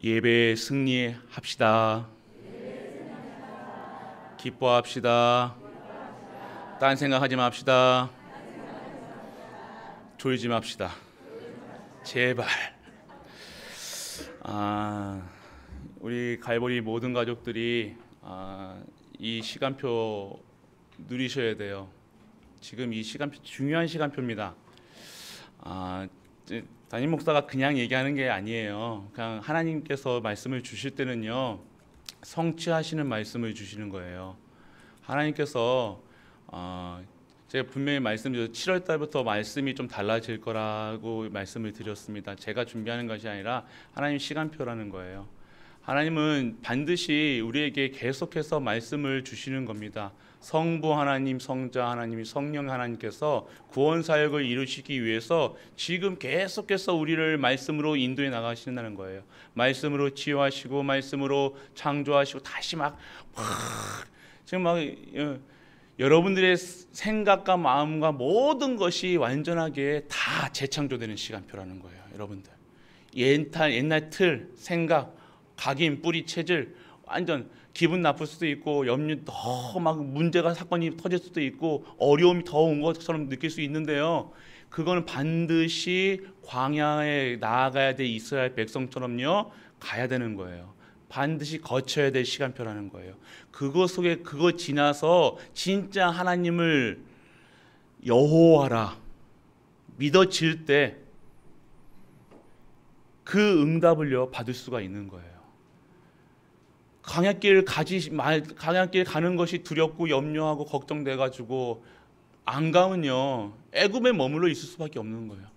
예배 승리합시다. 기뻐합시다. 딴 생각하지 맙시다. 졸지 맙시다. 제발. 우리 갈보리 모든 가족들이 이 시간표 누리셔야 돼요. 지금 이 시간표 중요한 시간표입니다. 담임 목사가 그냥 얘기하는 게 아니에요. 그냥 하나님께서 말씀을 주실 때는요, 성취하시는 말씀을 주시는 거예요. 하나님께서 제가 분명히 말씀드렸죠. 7월 달부터 말씀이 좀 달라질 거라고 말씀을 드렸습니다. 제가 준비하는 것이 아니라 하나님 시간표라는 거예요. 하나님은 반드시 우리에게 계속해서 말씀을 주시는 겁니다. 성부 하나님, 성자 하나님, 성령 하나님께서 구원 사역을 이루시기 위해서 지금 계속해서 우리를 말씀으로 인도해 나가신다는 거예요. 말씀으로 치유하시고 말씀으로 창조하시고 다시 지금 여러분들의 생각과 마음과 모든 것이 완전하게 다 재창조되는 시간표라는 거예요. 여러분들 옛날 틀, 생각, 각인, 뿌리, 체질 완전 기분 나쁠 수도 있고 염려 더 막 문제가 사건이 터질 수도 있고 어려움이 더 온 것처럼 느낄 수 있는데요. 그거는 반드시 광야에 나아가야 될 이스라엘 백성처럼요 가야 되는 거예요. 반드시 거쳐야 될 시간표라는 거예요. 그거 속에 그거 지나서 진짜 하나님을 여호와라 믿어질 때 그 응답을요 받을 수가 있는 거예요. 광야길 가는 것이 두렵고 염려하고 걱정돼 가지고 안 가면요 애굽에 머물러 있을 수밖에 없는 거예요.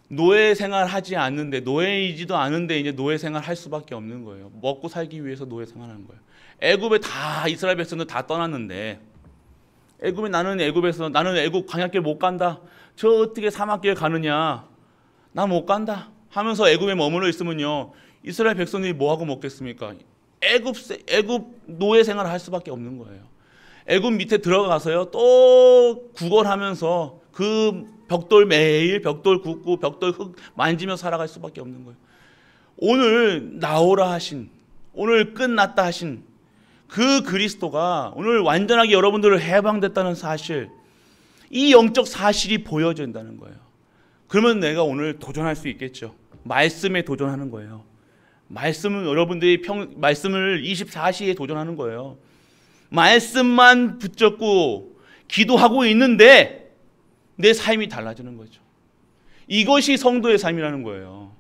노예 생활 하지 않는데, 노예이지도 않은데 이제 노예 생활 할 수밖에 없는 거예요. 먹고 살기 위해서 노예 생활하는 거예요. 애굽에 다 이스라엘 백성들 다 떠났는데 나는 애굽 광야길 못 간다. 저 어떻게 사막길 가느냐? 나 못 간다 하면서 애굽에 머물러 있으면요 이스라엘 백성들이 뭐 하고 먹겠습니까? 애굽 노예 생활을 할 수밖에 없는 거예요. 애굽 밑에 들어가서요 또 구걸하면서 그 매일 벽돌 굽고 벽돌 흙 만지며 살아갈 수밖에 없는 거예요. 오늘 나오라 하신, 오늘 끝났다 하신 그 그리스도가 오늘 완전하게 여러분들을 해방됐다는 사실, 이 영적 사실이 보여진다는 거예요. 그러면 내가 오늘 도전할 수 있겠죠. 말씀에 도전하는 거예요. 말씀은 여러분들이 말씀을 24시에 도전하는 거예요. 말씀만 붙잡고 기도하고 있는데 내 삶이 달라지는 거죠. 이것이 성도의 삶이라는 거예요.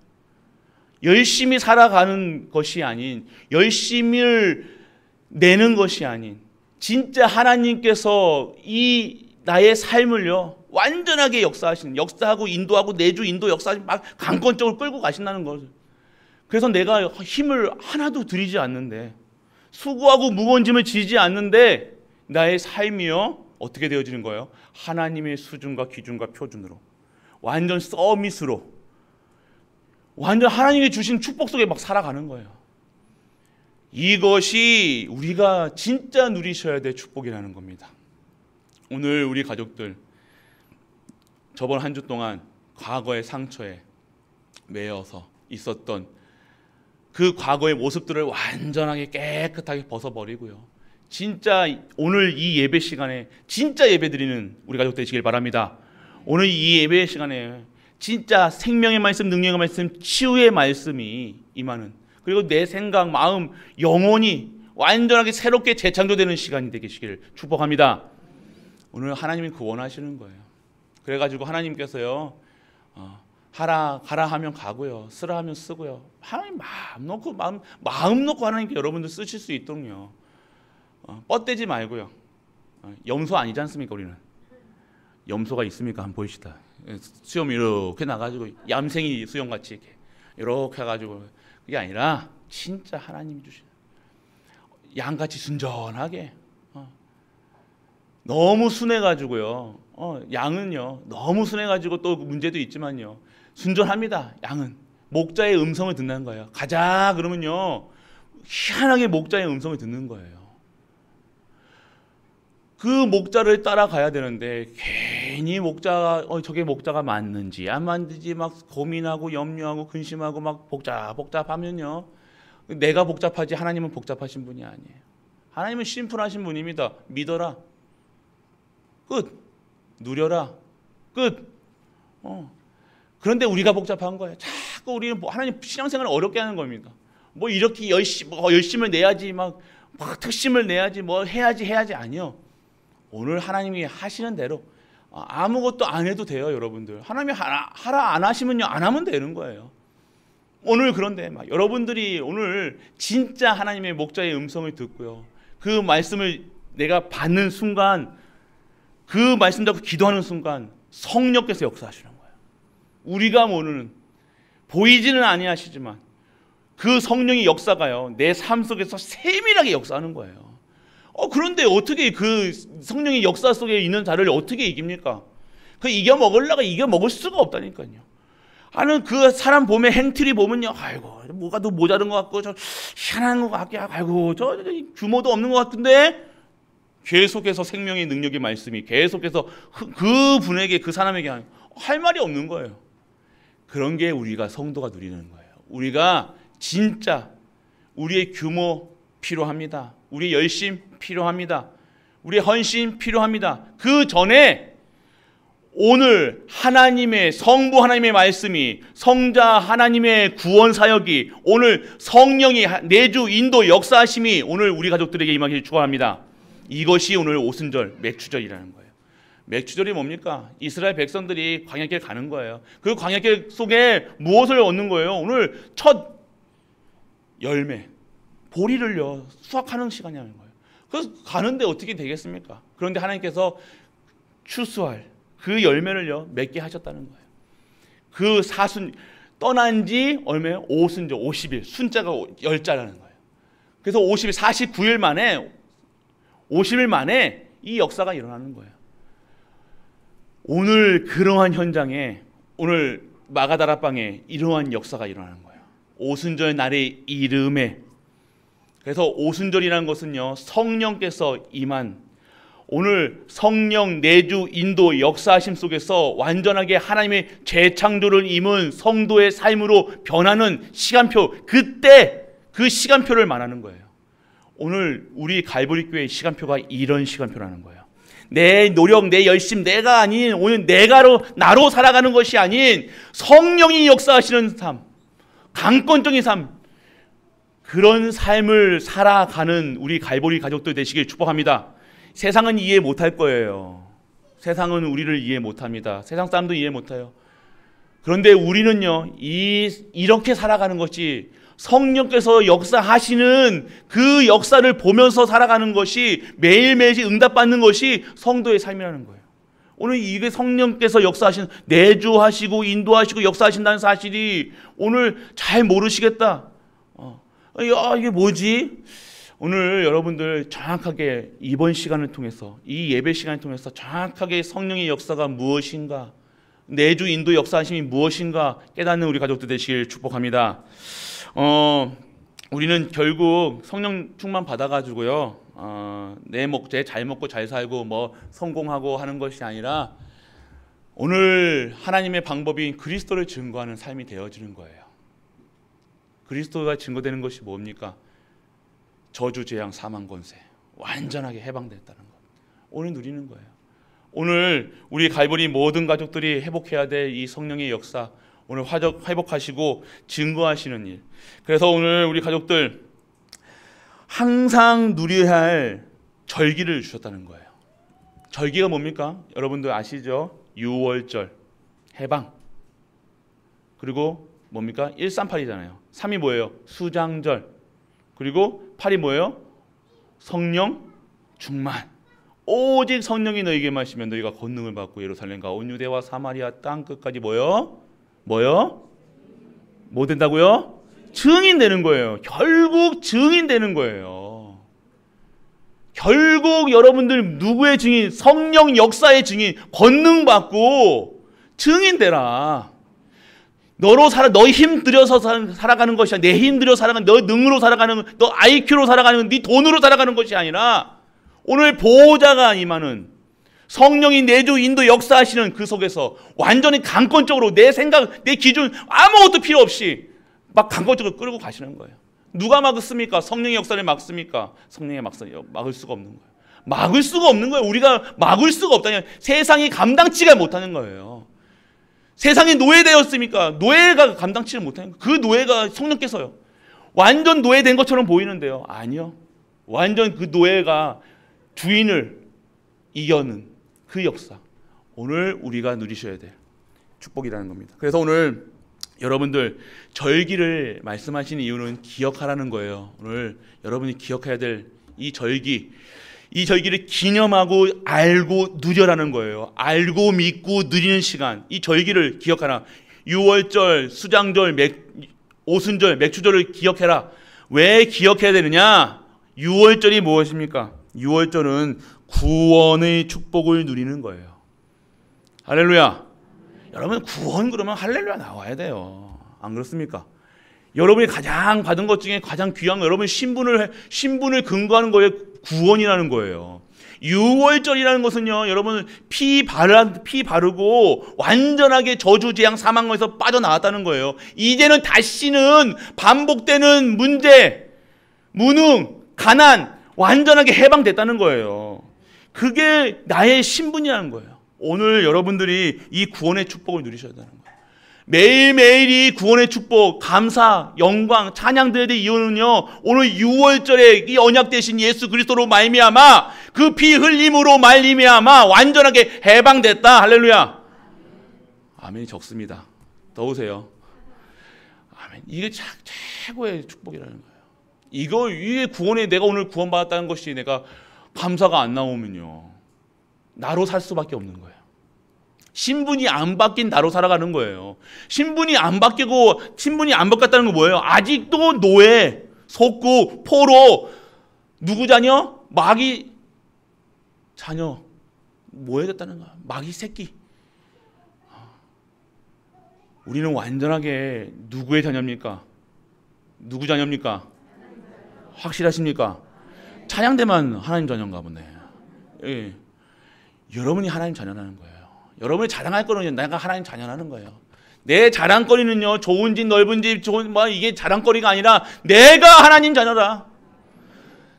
열심히 살아가는 것이 아닌, 열심을 내는 것이 아닌, 진짜 하나님께서 이 나의 삶을요 완전하게 역사하고 인도하고 내주 인도 역사하고 막 강권적으로 끌고 가신다는 거죠. 그래서 내가 힘을 하나도 들이지 않는데, 수고하고 무거운 짐을 지지 않는데 나의 삶이요 어떻게 되어지는 거예요? 하나님의 수준과 기준과 표준으로, 완전 서밋으로, 완전 하나님이 주신 축복 속에 막 살아가는 거예요. 이것이 우리가 진짜 누리셔야 될 축복이라는 겁니다. 오늘 우리 가족들 저번 한 주 동안 과거의 상처에 매여서 있었던 그 과거의 모습들을 완전하게 깨끗하게 벗어버리고요, 진짜 오늘 이 예배 시간에 진짜 예배 드리는 우리 가족 되시길 바랍니다. 오늘 이 예배 시간에 진짜 생명의 말씀, 능력의 말씀, 치유의 말씀이 임하는, 그리고 내 생각, 마음, 영혼이 완전하게 새롭게 재창조되는 시간이 되시길 축복합니다. 오늘 하나님이 그 원하시는 거예요. 그래가지고 하나님께서요 가라 하면 가고요, 쓰라 하면 쓰고요. 하나님 마음 놓고 하나님께 여러분들 쓰실 수 있도록요. 뻗대지 말고요. 염소 아니지 않습니까? 우리는 염소가 있습니까? 한번 보이시다. 수염 이렇게 나가지고 얌생이 수염같이 이렇게 해가지고, 그게 아니라 진짜 하나님이 주신 양같이 순전하게. 너무 순해가지고요. 양은요 너무 순해가지고 또 문제도 있지만요, 순전합니다. 양은 목자의 음성을 듣는 거예요. 가자 그러면요 희한하게 목자의 음성을 듣는 거예요. 그 목자를 따라가야 되는데 괜히 목자가 저게 목자가 맞는지 안 맞는지 막 고민하고 염려하고 근심하고 막 복잡하면요, 내가 복잡하지 하나님은 복잡하신 분이 아니에요. 하나님은 심플하신 분입니다. 믿어라. 끝. 누려라. 끝. 그런데 우리가 복잡한 거예요. 자꾸 우리는 하나님 신앙생활을 어렵게 하는 겁니다. 뭐 이렇게 열심을 내야지, 막 특심을 내야지, 뭐 해야지 아니요. 오늘 하나님이 하시는 대로 아무것도 안 해도 돼요, 여러분들. 하나님이 하라 안 하시면요, 안 하면 되는 거예요. 오늘 그런데 막 여러분들이 오늘 진짜 하나님의 목자의 음성을 듣고요, 그 말씀을 내가 받는 순간, 그 말씀 듣고 기도하는 순간 성령께서 역사하시는 거예요. 우리가 모르는, 보이지는 아니하시지만 그 성령의 역사가요, 내 삶 속에서 세밀하게 역사하는 거예요. 그런데 어떻게 그 성령의 역사 속에 있는 자를 어떻게 이깁니까? 그 이겨먹으려고 이겨먹을 수가 없다니까요. 하는 그 사람 보면 행틀이 보면요, 아이고 뭐가 더 모자른 것 같고, 저 희한한 것 같고, 아이고 저 규모도 없는 것 같은데, 계속해서 생명의 능력의 말씀이 계속해서 그 분에게, 그 사람에게 할 말이 없는 거예요. 그런 게 우리가 성도가 누리는 거예요. 우리가 진짜 우리의 규모 필요합니다. 우리의 열심 필요합니다. 우리의 헌신 필요합니다. 그 전에 오늘 하나님의 성부 하나님의 말씀이, 성자 하나님의 구원 사역이, 오늘 성령이 내주 인도 역사하심이 오늘 우리 가족들에게 임하기를 축원합니다. 이것이 오늘 오순절 맥추절이라는 거예요. 맥추절이 뭡니까? 이스라엘 백성들이 광야길 가는 거예요. 그 광야길 속에 무엇을 얻는 거예요? 오늘 첫 열매, 보리를요 수확하는 시간이라는 거예요. 그래서 가는데 어떻게 되겠습니까? 그런데 하나님께서 추수할 그 열매를요 맺게 하셨다는 거예요. 그 사순 떠난 지 얼마예요? 오순절, 50일, 순자가 10자라는 거예요. 그래서 50일, 49일 만에, 50일 만에 이 역사가 일어나는 거예요. 오늘 그러한 현장에, 오늘 마가다락방에 이러한 역사가 일어나는 거예요. 오순절 날의 이름에. 그래서 오순절이라는 것은요, 성령께서 임한, 오늘 성령 내주 인도 역사하심 속에서 완전하게 하나님의 재창조를 임은 성도의 삶으로 변하는 시간표, 그때 그 시간표를 말하는 거예요. 오늘 우리 갈보리 교회의 시간표가 이런 시간표라는 거예요. 내 노력, 내 열심, 내가 아닌, 오늘 나로 살아가는 것이 아닌 성령이 역사하시는 삶, 강권적인 삶, 그런 삶을 살아가는 우리 갈보리 가족들 되시길 축복합니다. 세상은 이해 못할 거예요. 세상은 우리를 이해 못합니다. 세상 사람도 이해 못해요. 그런데 우리는요, 이렇게 살아가는 것이, 성령께서 역사하시는 그 역사를 보면서 살아가는 것이, 매일매일 응답받는 것이 성도의 삶이라는 거예요. 오늘 이게 성령께서 역사하시는, 내주하시고 인도하시고 역사하신다는 사실이 오늘 잘 모르시겠다. 이게 뭐지? 오늘 여러분들 정확하게 이번 시간을 통해서, 이 예배 시간을 통해서 정확하게 성령의 역사가 무엇인가, 내주 인도 역사하심이 무엇인가 깨닫는 우리 가족들 되시길 축복합니다. 우리는 결국 성령 충만 받아가지고요, 잘 먹고 잘 살고 뭐 성공하고 하는 것이 아니라, 오늘 하나님의 방법인 그리스도를 증거하는 삶이 되어지는 거예요. 그리스도가 증거되는 것이 뭡니까? 저주, 재앙, 사망, 권세 완전하게 해방됐다는 것, 오늘 누리는 거예요. 오늘 우리 갈보리 모든 가족들이 회복해야 될 이 성령의 역사, 오늘 회복하시고 증거하시는 일. 그래서 오늘 우리 가족들 항상 누려야 할 절기를 주셨다는 거예요. 절기가 뭡니까? 여러분들 아시죠? 6월절, 해방. 그리고 뭡니까? 138이잖아요. 3이 뭐예요? 수장절. 그리고 8이 뭐예요? 성령 충만. 오직 성령이 너희에게 마시면 너희가 권능을 받고 예루살렘과 온 유대와 사마리아 땅 끝까지 뭐요? 뭐 된다고요? 증인되는 거예요. 결국 증인되는 거예요. 결국 여러분들 누구의 증인? 성령 역사의 증인. 권능 받고 증인되라. 너희 힘 들여서 살아가는 것이 아니라, 내 힘 들여 살아가는, 너 능으로 살아가는, 너 IQ로 살아가는, 네 돈으로 살아가는 것이 아니라, 오늘 보호자가 임하는, 성령이 내주 인도 역사하시는 그 속에서 완전히 강권적으로 내 생각, 내 기준 아무것도 필요 없이 막 강권적으로 끌고 가시는 거예요. 누가 막습니까? 성령의 역사를 막습니까? 성령의 막을 수가 없는 거예요. 막을 수가 없는 거예요. 우리가 막을 수가 없다니. 세상이 감당치가 못하는 거예요. 세상이 노예되었습니까? 노예가 감당치를 못하는 거예요. 그 노예가 성령께서요. 완전 노예된 것처럼 보이는데요. 아니요. 완전 그 노예가 주인을 이겨는 그 역사. 오늘 우리가 누리셔야 될 축복이라는 겁니다. 그래서 오늘 여러분들 절기를 말씀하시는 이유는 기억하라는 거예요. 오늘 여러분이 기억해야 될 이 절기를 기념하고 알고 누려라는 거예요. 알고 믿고 누리는 시간. 이 절기를 기억하라. 유월절, 수장절, 오순절, 맥주절을 기억해라. 왜 기억해야 되느냐? 유월절이 무엇입니까? 유월절은 구원의 축복을 누리는 거예요. 할렐루야. 여러분 구원 그러면 할렐루야 나와야 돼요. 안 그렇습니까? 여러분이 가장 받은 것 중에 가장 귀한 거, 여러분 신분을 근거하는 거에 구원이라는 거예요. 유월절이라는 것은요, 여러분 피 바르고 완전하게 저주 재앙 사망에서 빠져나왔다는 거예요. 이제는 다시는 반복되는 문제, 무능, 가난 완전하게 해방됐다는 거예요. 그게 나의 신분이라는 거예요. 오늘 여러분들이 이 구원의 축복을 누리셔야 되는 거예요. 매일매일 이 구원의 축복, 감사, 영광, 찬양드려야 될 이유는요, 오늘 6월절에 이 언약 되신 예수 그리스도로 말미암아 그 피 흘림으로 말미암아 완전하게 해방됐다. 할렐루야. 아멘이 적습니다. 더 오세요. 아멘. 이게 최고의 축복이라는 거예요. 이게 구원에 내가 오늘 구원받았다는 것이 내가 감사가 안 나오면요, 나로 살 수밖에 없는 거예요. 신분이 안 바뀐 나로 살아가는 거예요. 신분이 안 바뀌었다는 건 뭐예요? 아직도 노예, 속구, 포로, 누구 자녀? 마귀 자녀. 뭐 해야 됐다는 거야? 마귀 새끼. 우리는 완전하게 누구의 자녀입니까? 누구 자녀입니까? 확실하십니까? 찬양대만 하나님 자녀인가 보네. 예. 여러분이 하나님 자녀라는 거예요. 여러분이 자랑할 거는 내가 하나님 자녀라는 거예요. 내 자랑거리는요, 좋은 집, 넓은 집, 이게 자랑거리가 아니라 내가 하나님 자녀다.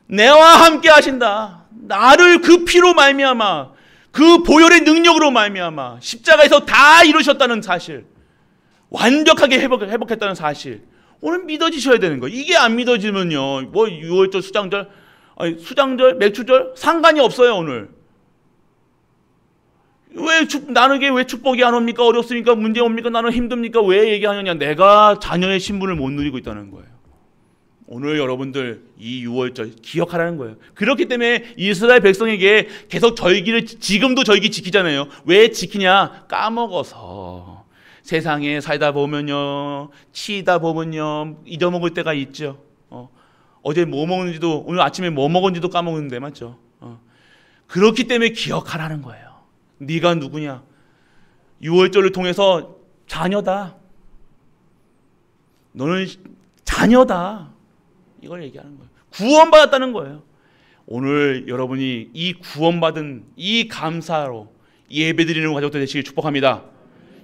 내와 함께 하신다. 나를 그 피로 말미암아, 그 보혈의 능력으로 말미암아 십자가에서 다 이루셨다는 사실, 완벽하게 회복했다는 사실, 오늘 믿어지셔야 되는 거예요. 이게 안 믿어지면요, 뭐 6월절, 수장절, 맥주절 상관이 없어요. 오늘 나에게 왜 축복이 안 옵니까? 어렵습니까? 문제 옵니까? 나는 힘듭니까? 왜 얘기하느냐? 내가 자녀의 신분을 못 누리고 있다는 거예요. 오늘 여러분들 이 6월절 기억하라는 거예요. 그렇기 때문에 이스라엘 백성에게 계속 절기를, 지금도 절기 지키잖아요. 왜 지키냐? 까먹어서. 세상에 살다 보면요, 치다 보면요, 잊어먹을 때가 있죠. 어제 뭐 먹는지도, 오늘 아침에 뭐 먹은지도 까먹는데, 맞죠? 그렇기 때문에 기억하라는 거예요. 네가 누구냐? 6월절을 통해서 자녀다. 너는 자녀다. 이걸 얘기하는 거예요. 구원받았다는 거예요. 오늘 여러분이 이 구원받은 이 감사로 예배드리는 가족들 되시길 축복합니다.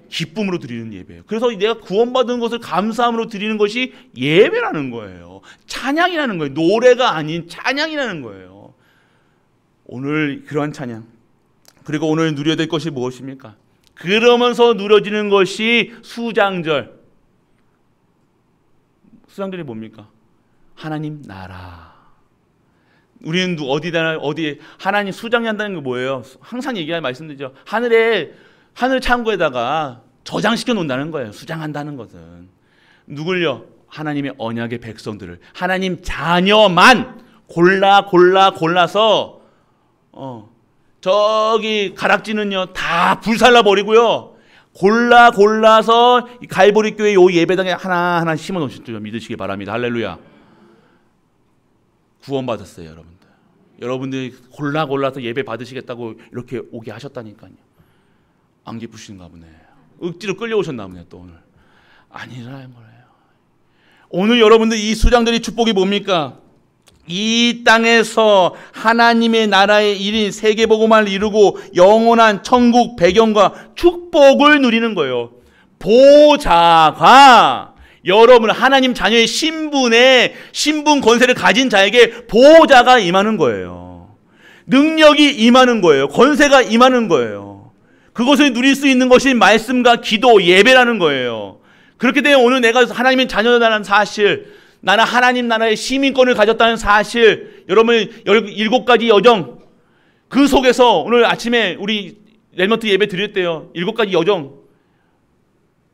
기쁨으로 드리는 예배예요. 그래서 내가 구원받은 것을 감사함으로 드리는 것이 예배라는 거예요. 찬양이라는 거예요. 노래가 아닌 찬양이라는 거예요. 오늘 그러한 찬양, 그리고 오늘 누려야 될 것이 무엇입니까? 그러면서 누려지는 것이 수장절. 수장절이 뭡니까? 하나님 나라. 우리는 어디 하나님 수장이 한다는 게 뭐예요? 항상 말씀드리죠. 하늘 창고에다가 저장시켜 놓는다는 거예요. 수장한다는 것은. 누굴요? 하나님의 언약의 백성들을, 하나님 자녀만 골라서 저기 가락지는요 다 불살라 버리고요, 골라서 갈보리 교회 요 예배당에 하나하나 심어 놓으실 줄 믿으시기 바랍니다. 할렐루야. 구원받았어요. 여러분들이 골라서 예배 받으시겠다고 이렇게 오게 하셨다니까요. 안 기쁘신가 보네. 억지로 끌려오셨나 보네. 또 오늘 아니라는 거예요. 오늘 여러분들 이 수장들의 축복이 뭡니까? 이 땅에서 하나님의 나라의 일인 세계복음화를 이루고 영원한 천국 배경과 축복을 누리는 거예요. 보좌가 여러분 하나님 자녀의 신분 권세를 가진 자에게 보좌가 임하는 거예요. 능력이 임하는 거예요. 권세가 임하는 거예요. 그것을 누릴 수 있는 것이 말씀과 기도, 예배라는 거예요. 그렇게 되면 오늘 내가 하나님의 자녀라는 사실, 나는 하나님 나라의 시민권을 가졌다는 사실, 여러분 7가지 여정, 그 속에서 오늘 아침에 우리 렘넌트 예배 드릴 때요, 7가지 여정,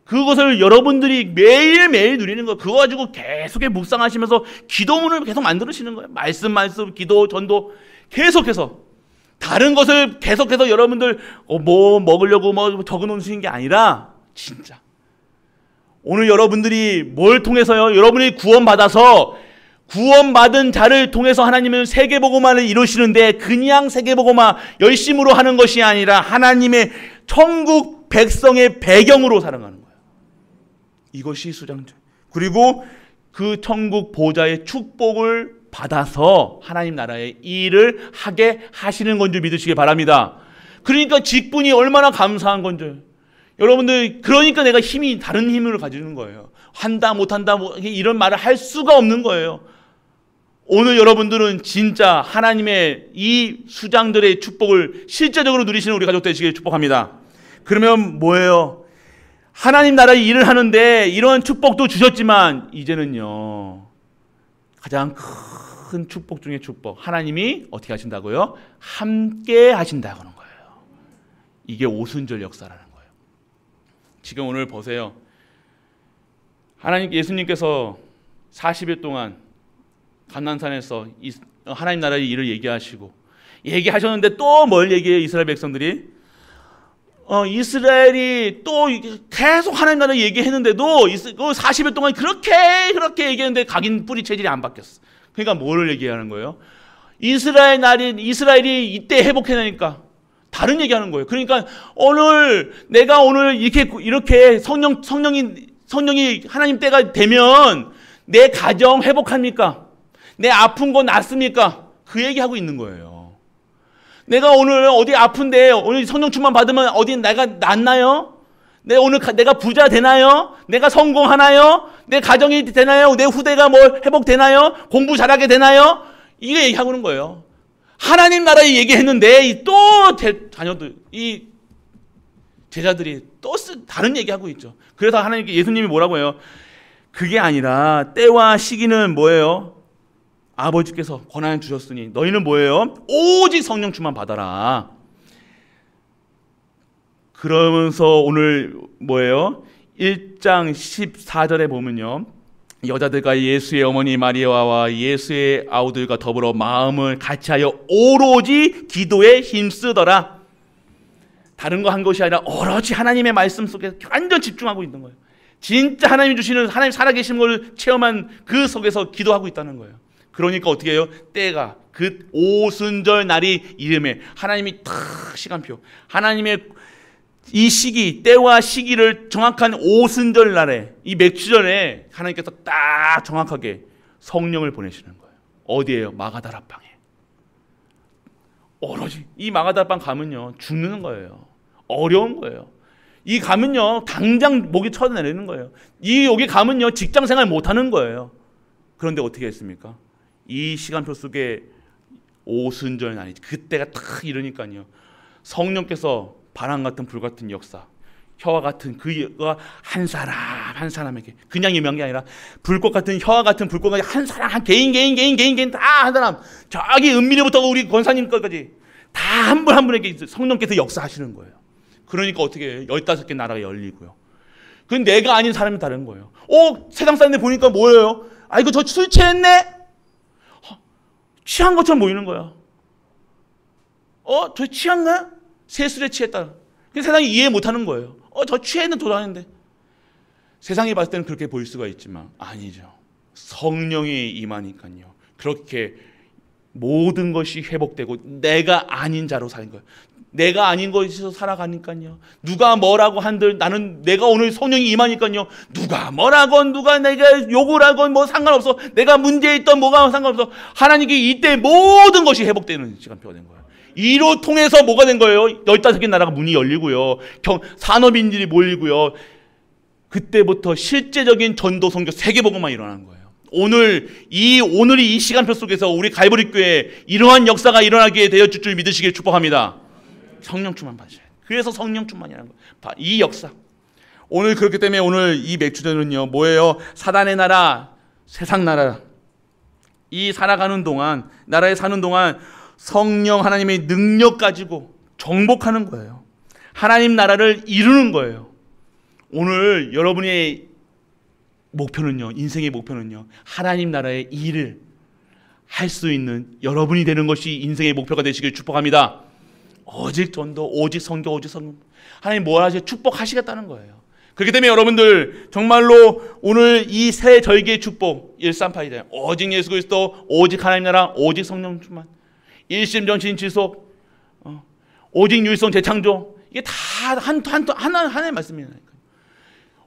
그것을 여러분들이 매일매일 누리는 거예요. 그거 가지고 계속해 묵상하시면서 기도문을 계속 만드시는 거예요. 말씀, 기도, 전도 계속해서. 다른 것을 계속해서 여러분들 뭐 먹으려고 뭐 적어놓으시는 게 아니라 진짜 오늘 여러분들이 뭘 통해서요? 여러분이 구원받아서 구원받은 자를 통해서 하나님은 세계복음화를 이루시는데 그냥 세계복음화 열심으로 하는 것이 아니라 하나님의 천국 백성의 배경으로 살아가는 거예요. 이것이 수장절. 그리고 그 천국 보좌의 축복을 받아서 하나님 나라의 일을 하게 하시는 건 줄 믿으시기 바랍니다. 그러니까 직분이 얼마나 감사한 건지. 여러분들, 그러니까 내가 다른 힘을 가지는 거예요. 한다 못한다 뭐 이런 말을 할 수가 없는 거예요. 오늘 여러분들은 진짜 하나님의 이 수장들의 축복을 실제적으로 누리시는 우리 가족 되시길 축복합니다. 그러면 뭐예요? 하나님 나라의 일을 하는데 이런 축복도 주셨지만 이제는요, 가장 큰 축복 중에 축복, 하나님이 어떻게 하신다고요? 함께 하신다고 하는 거예요. 이게 오순절 역사라는 거예요. 지금 오늘 보세요. 예수님께서 40일 동안 감난산에서 하나님 나라의 일을 얘기하셨는데 또 뭘 얘기해요? 이스라엘 백성들이 이스라엘이 또 계속 하나님 나라 얘기했는데도 40일 동안 그렇게 얘기했는데 각인 뿌리 체질이 안 바뀌었어. 그러니까 뭐를 얘기하는 거예요? 이스라엘이 이때 회복해내니까 다른 얘기하는 거예요. 그러니까 내가 오늘 이렇게 성령이 하나님 때가 되면 내 가정 회복합니까? 내 아픈 거 낫습니까? 그 얘기하고 있는 거예요. 내가 오늘 어디 아픈데 오늘 성령 충만 받으면 어디 내가 낫나요? 내가 부자 되나요? 내가 성공하나요? 내 가정이 되나요? 내 후대가 회복되나요? 공부 잘하게 되나요? 이게 얘기하고 있는 거예요. 하나님 나라에 얘기했는데 또 자녀들, 이 제자들이 또 다른 얘기하고 있죠. 그래서 예수님이 뭐라고 해요? 그게 아니라 때와 시기는 뭐예요? 아버지께서 권한을 주셨으니 너희는 뭐예요? 오직 성령 충만 받아라. 그러면서 오늘 뭐예요? 1장 14절에 보면요, 여자들과 예수의 어머니 마리아와 예수의 아우들과 더불어 마음을 같이하여 오로지 기도에 힘쓰더라. 다른 거 한 것이 아니라 오로지 하나님의 말씀 속에 완전 집중하고 있는 거예요. 진짜 하나님이 주시는, 하나님 살아계신 걸 체험한 그 속에서 기도하고 있다는 거예요. 그러니까 어떻게 해요? 때가 그 오순절 날이 이름에 하나님이 탁 시간표, 하나님의 이 시기, 때와 시기를 정확한 오순절 날에, 이 맥주전에 하나님께서 딱 정확하게 성령을 보내시는 거예요. 어디예요? 마가다라방에. 오로지 이 마가다라방 가면요, 죽는 거예요. 어려운 거예요. 이 가면요, 당장 목이 쳐내리는 거예요. 여기 가면요, 직장 생활 못하는 거예요. 그런데 어떻게 했습니까? 이 시간표 속에 오순절 날이지, 그때가 딱 이러니까요, 성령께서 바람 같은 불 같은 역사, 혀와 같은 그가 한 사람에게 그냥 임한 게 아니라 불꽃 같은 혀와 같은 불꽃이 한 사람, 한 개인 다 한 사람, 저기 은밀히부터 우리 권사님까지 다 한 분 한 분에게 성령께서 역사하시는 거예요. 그러니까 어떻게 해요? 15개 나라가 열리고요. 그건 내가 아닌 사람이 다른 거예요. 세상 사람들 보니까 뭐예요? 이거 저 술 취했네? 취한 것처럼 보이는 거야. 저 취한가? 세술에 취했다. 세상이 이해 못하는 거예요. 저 취했는 도다는데. 세상이 봤을 때는 그렇게 보일 수가 있지만 아니죠. 성령이 임하니까요, 그렇게 모든 것이 회복되고 내가 아닌 자로 사는 거예요. 내가 아닌 것에서 살아가니까요. 누가 뭐라고 한들 나는 내가 오늘 성령이 임하니까요. 누가 뭐라건 누가 내가 욕을 하건 뭐 상관없어. 내가 문제 있던 뭐가 상관없어. 하나님께 이때 모든 것이 회복되는 시간표가 된 거예요. 이로 통해서 뭐가 된 거예요? 15개 나라가 문이 열리고요. 산업인들이 몰리고요. 그때부터 실제적인 전도 선교 세계복음만 일어나는 거예요. 오늘이 이 시간표 속에서 우리 갈보리 교회에 이러한 역사가 일어나게 되어 줄 줄 믿으시길 축복합니다. 성령 충만 받으셔야 돼요. 그래서 성령 충만이라는 거예요. 이 역사. 오늘 그렇기 때문에 오늘 이 맥주전은요, 뭐예요? 사단의 나라, 세상 나라. 이 살아가는 동안, 나라에 사는 동안 성령 하나님의 능력 가지고 정복하는 거예요. 하나님 나라를 이루는 거예요. 오늘 여러분의 목표는요, 인생의 목표는요, 하나님 나라의 일을 할 수 있는 여러분이 되는 것이 인생의 목표가 되시길 축복합니다. 오직 전도, 오직 선교, 오직 성령. 하나님 뭘 하시겠? 축복하시겠다는 거예요. 그렇기 때문에 여러분들 정말로 오늘 이 새 절기의 축복 138이잖아요. 오직 예수 그리스도, 오직 하나님 나라, 오직 성령 충만, 일심전심 지속, 오직 유일성 재창조. 이게 다 하나의 말씀이니까.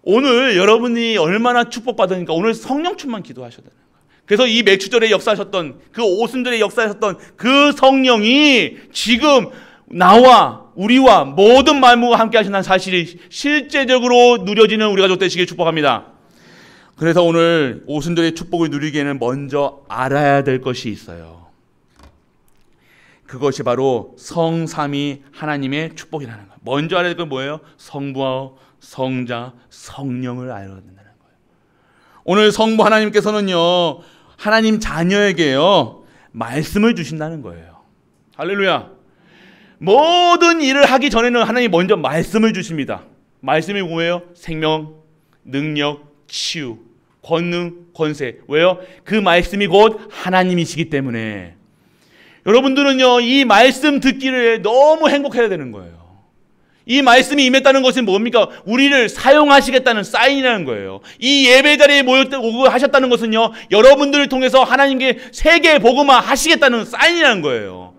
오늘 여러분이 얼마나 축복받으니까 오늘 성령 충만 기도하셔야 되는 거예요. 그래서 이 맥주절에 역사하셨던 그 오순절에 역사하셨던 그 성령이 지금 나와 우리와 모든 만물과 함께 하신다는 사실이 실제적으로 누려지는 우리 가족 되시길 축복합니다. 그래서 오늘 오순절의 축복을 누리기에는 먼저 알아야 될 것이 있어요. 그것이 바로 성삼위 하나님의 축복이라는 거예요. 먼저 알아야 될 건 뭐예요? 성부와 성자, 성령을 알아야 된다는 거예요. 오늘 성부 하나님께서는요, 하나님 자녀에게요, 말씀을 주신다는 거예요. 할렐루야. 모든 일을 하기 전에는 하나님이 먼저 말씀을 주십니다. 말씀이 뭐예요? 생명, 능력, 치유, 권능, 권세. 왜요? 그 말씀이 곧 하나님이시기 때문에 여러분들은요, 이 말씀 듣기를 너무 행복해야 되는 거예요. 이 말씀이 임했다는 것은 뭡니까? 우리를 사용하시겠다는 사인이라는 거예요. 이 예배 자리에 모였고 하셨다는 것은요, 여러분들을 통해서 하나님께 세계 복음화 하시겠다는 사인이라는 거예요.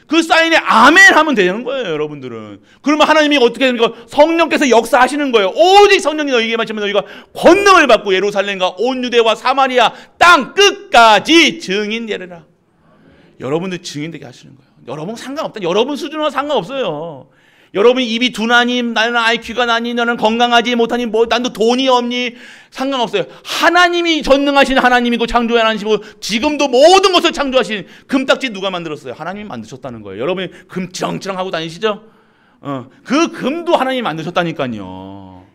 그 사인에 아멘 하면 되는 거예요, 여러분들은. 그러면 하나님이 어떻게 됩니까? 성령께서 역사하시는 거예요. 오직 성령이 너희에게 마치면 너희가 권능을 받고 예루살렘과 온 유대와 사마리아 땅 끝까지 증인되리라. 여러분들 증인되게 하시는 거예요. 여러분 상관없다. 여러분 수준과 상관없어요. 여러분 입이 둔하니, 나는 IQ가 나니, 나는 건강하지 못하니, 뭐 난도 돈이 없니, 상관없어요. 하나님이 전능하신 하나님이고 창조의 하나님이시고 지금도 모든 것을 창조하신 금딱지 누가 만들었어요? 하나님이 만드셨다는 거예요. 여러분이 금 지렁지렁 하고 다니시죠? 그 금도 하나님이 만드셨다니까요.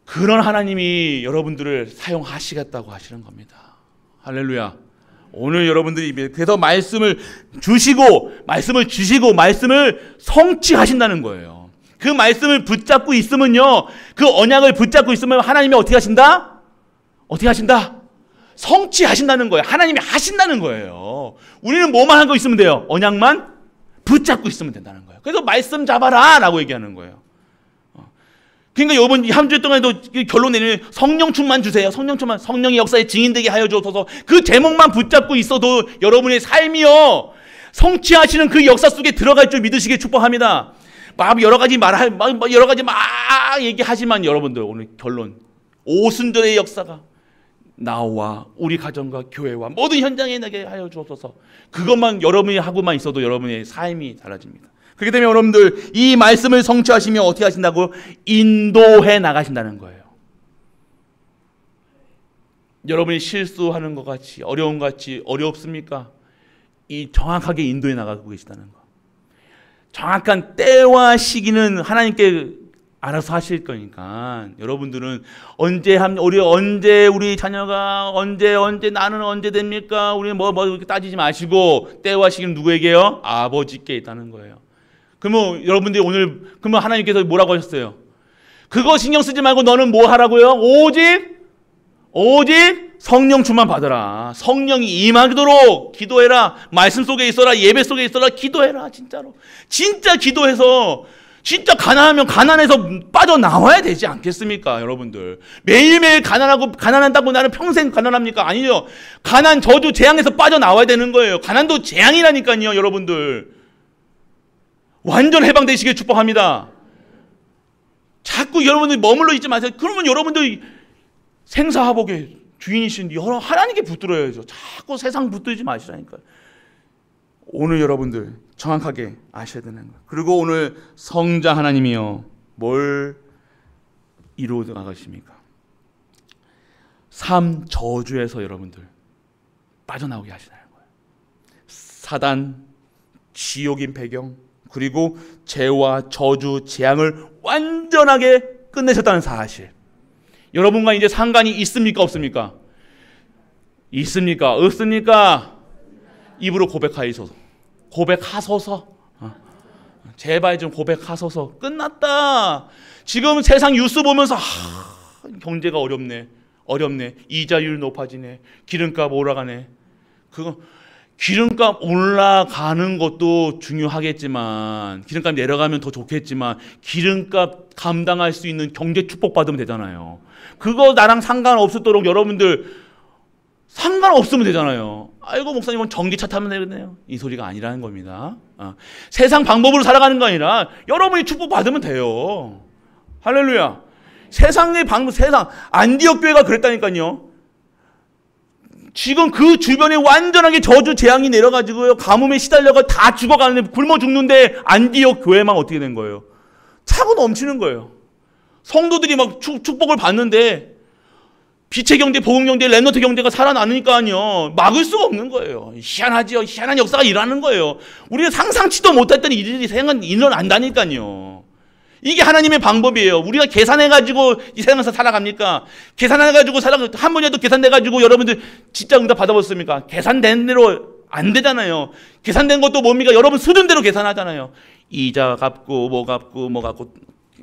그런 하나님이 여러분들을 사용하시겠다고 하시는 겁니다. 할렐루야. 오늘 여러분들이 그래서 말씀을 주시고 말씀을 성취하신다는 거예요. 그 말씀을 붙잡고 있으면요, 그 언약을 붙잡고 있으면 하나님이 어떻게 하신다? 어떻게 하신다? 성취하신다는 거예요. 하나님이 하신다는 거예요. 우리는 뭐만 하고 있으면 돼요? 언약만 붙잡고 있으면 된다는 거예요. 그래서 말씀 잡아라 라고 얘기하는 거예요. 그러니까 이번 한 주 동안에도 결론 내리는 성령 충만 주세요. 성령 충만, 성령의 역사에 증인되게 하여 주옵소서. 그 제목만 붙잡고 있어도 여러분의 삶이요, 성취하시는 그 역사 속에 들어갈 줄 믿으시길 축복합니다. 여러 가지 얘기하지만 여러분들 오늘 결론, 오순절의 역사가 나와 우리 가정과 교회와 모든 현장에 나게 하여 주옵소서. 그것만 여러분이 하고만 있어도 여러분의 삶이 달라집니다. 그렇기 때문에 여러분들 이 말씀을 성취하시며 어떻게 하신다고? 인도해 나가신다는 거예요. 여러분이 실수하는 것 같이 어려운 것 같이 어렵습니까? 이 정확하게 인도해 나가고 계시다는 거. 정확한 때와 시기는 하나님께 알아서 하실 거니까 여러분들은 언제 우리 자녀가 언제 나는 언제 됩니까? 우리 뭐 이렇게 따지지 마시고 때와 시기는 누구에게요? 아버지께 있다는 거예요. 그러면 여러분들이 오늘 그러면 하나님께서 뭐라고 하셨어요? 그거 신경 쓰지 말고 너는 뭐 하라고요? 오직 성령 충만 받아라. 성령이 임하도록 기도해라. 말씀 속에 있어라. 예배 속에 있어라. 기도해라. 진짜로. 진짜 기도해서 진짜 가난해서 빠져나와야 되지 않겠습니까, 여러분들? 매일매일 가난한다고 나는 평생 가난합니까? 아니죠. 가난, 저주, 재앙에서 빠져나와야 되는 거예요. 가난도 재앙이라니까요, 여러분들. 완전 해방되시길 축복합니다. 자꾸 여러분들이 머물러 있지 마세요. 그러면 여러분들이 생사화복의 주인이신 하나님께 붙들어야죠. 자꾸 세상 붙들지 마시라니까요. 오늘 여러분들 정확하게 아셔야 되는 거예요. 그리고 오늘 성자 하나님이요, 뭘 이루어 나가십니까? 삶 저주에서 여러분들 빠져나오게 하시라는 거예요. 사단, 지옥인 배경, 그리고 죄와 저주, 재앙을 완전하게 끝내셨다는 사실. 여러분과 이제 상관이 있습니까? 없습니까? 있습니까? 없습니까? 입으로 고백하소서. 고백하소서. 제발 좀 고백하소서. 끝났다. 지금 세상 뉴스 보면서 경제가 어렵네. 이자율 높아지네. 기름값 올라가네. 그거 기름값 올라가는 것도 중요하겠지만, 기름값 내려가면 더 좋겠지만, 기름값 감당할 수 있는 경제 축복 받으면 되잖아요. 그거 나랑 상관없도록 여러분들 상관없으면 되잖아요. 아이고 목사님은 전기차 타면 되겠네요. 이 소리가 아니라는 겁니다. 세상 방법으로 살아가는 거 아니라 여러분이 축복 받으면 돼요. 할렐루야. 세상의 방법, 세상 안디옥 교회가 그랬다니까요. 지금 그 주변에 완전하게 저주 재앙이 내려가지고요, 가뭄에 시달려가 다 죽어가는데, 굶어 죽는데 안디옥 교회만 어떻게 된 거예요? 차고 넘치는 거예요. 성도들이 막 축복을 받는데 빛의 경제, 복음 경제, 렘넌트 경제가 살아나니까요, 막을 수가 없는 거예요. 희한하지요. 희한한 역사가 일어나는 거예요. 우리가 상상치도 못했던 일들이 일어난다니까요. 이게 하나님의 방법이에요. 우리가 계산해가지고 이 세상에서 살아갑니까? 계산해가지고 한 번이라도 계산돼가지고 여러분들 진짜 응답 받아봤습니까? 계산된 대로 안 되잖아요. 계산된 것도 뭡니까? 여러분 쓰는 대로 계산하잖아요. 이자 갚고 뭐 갚고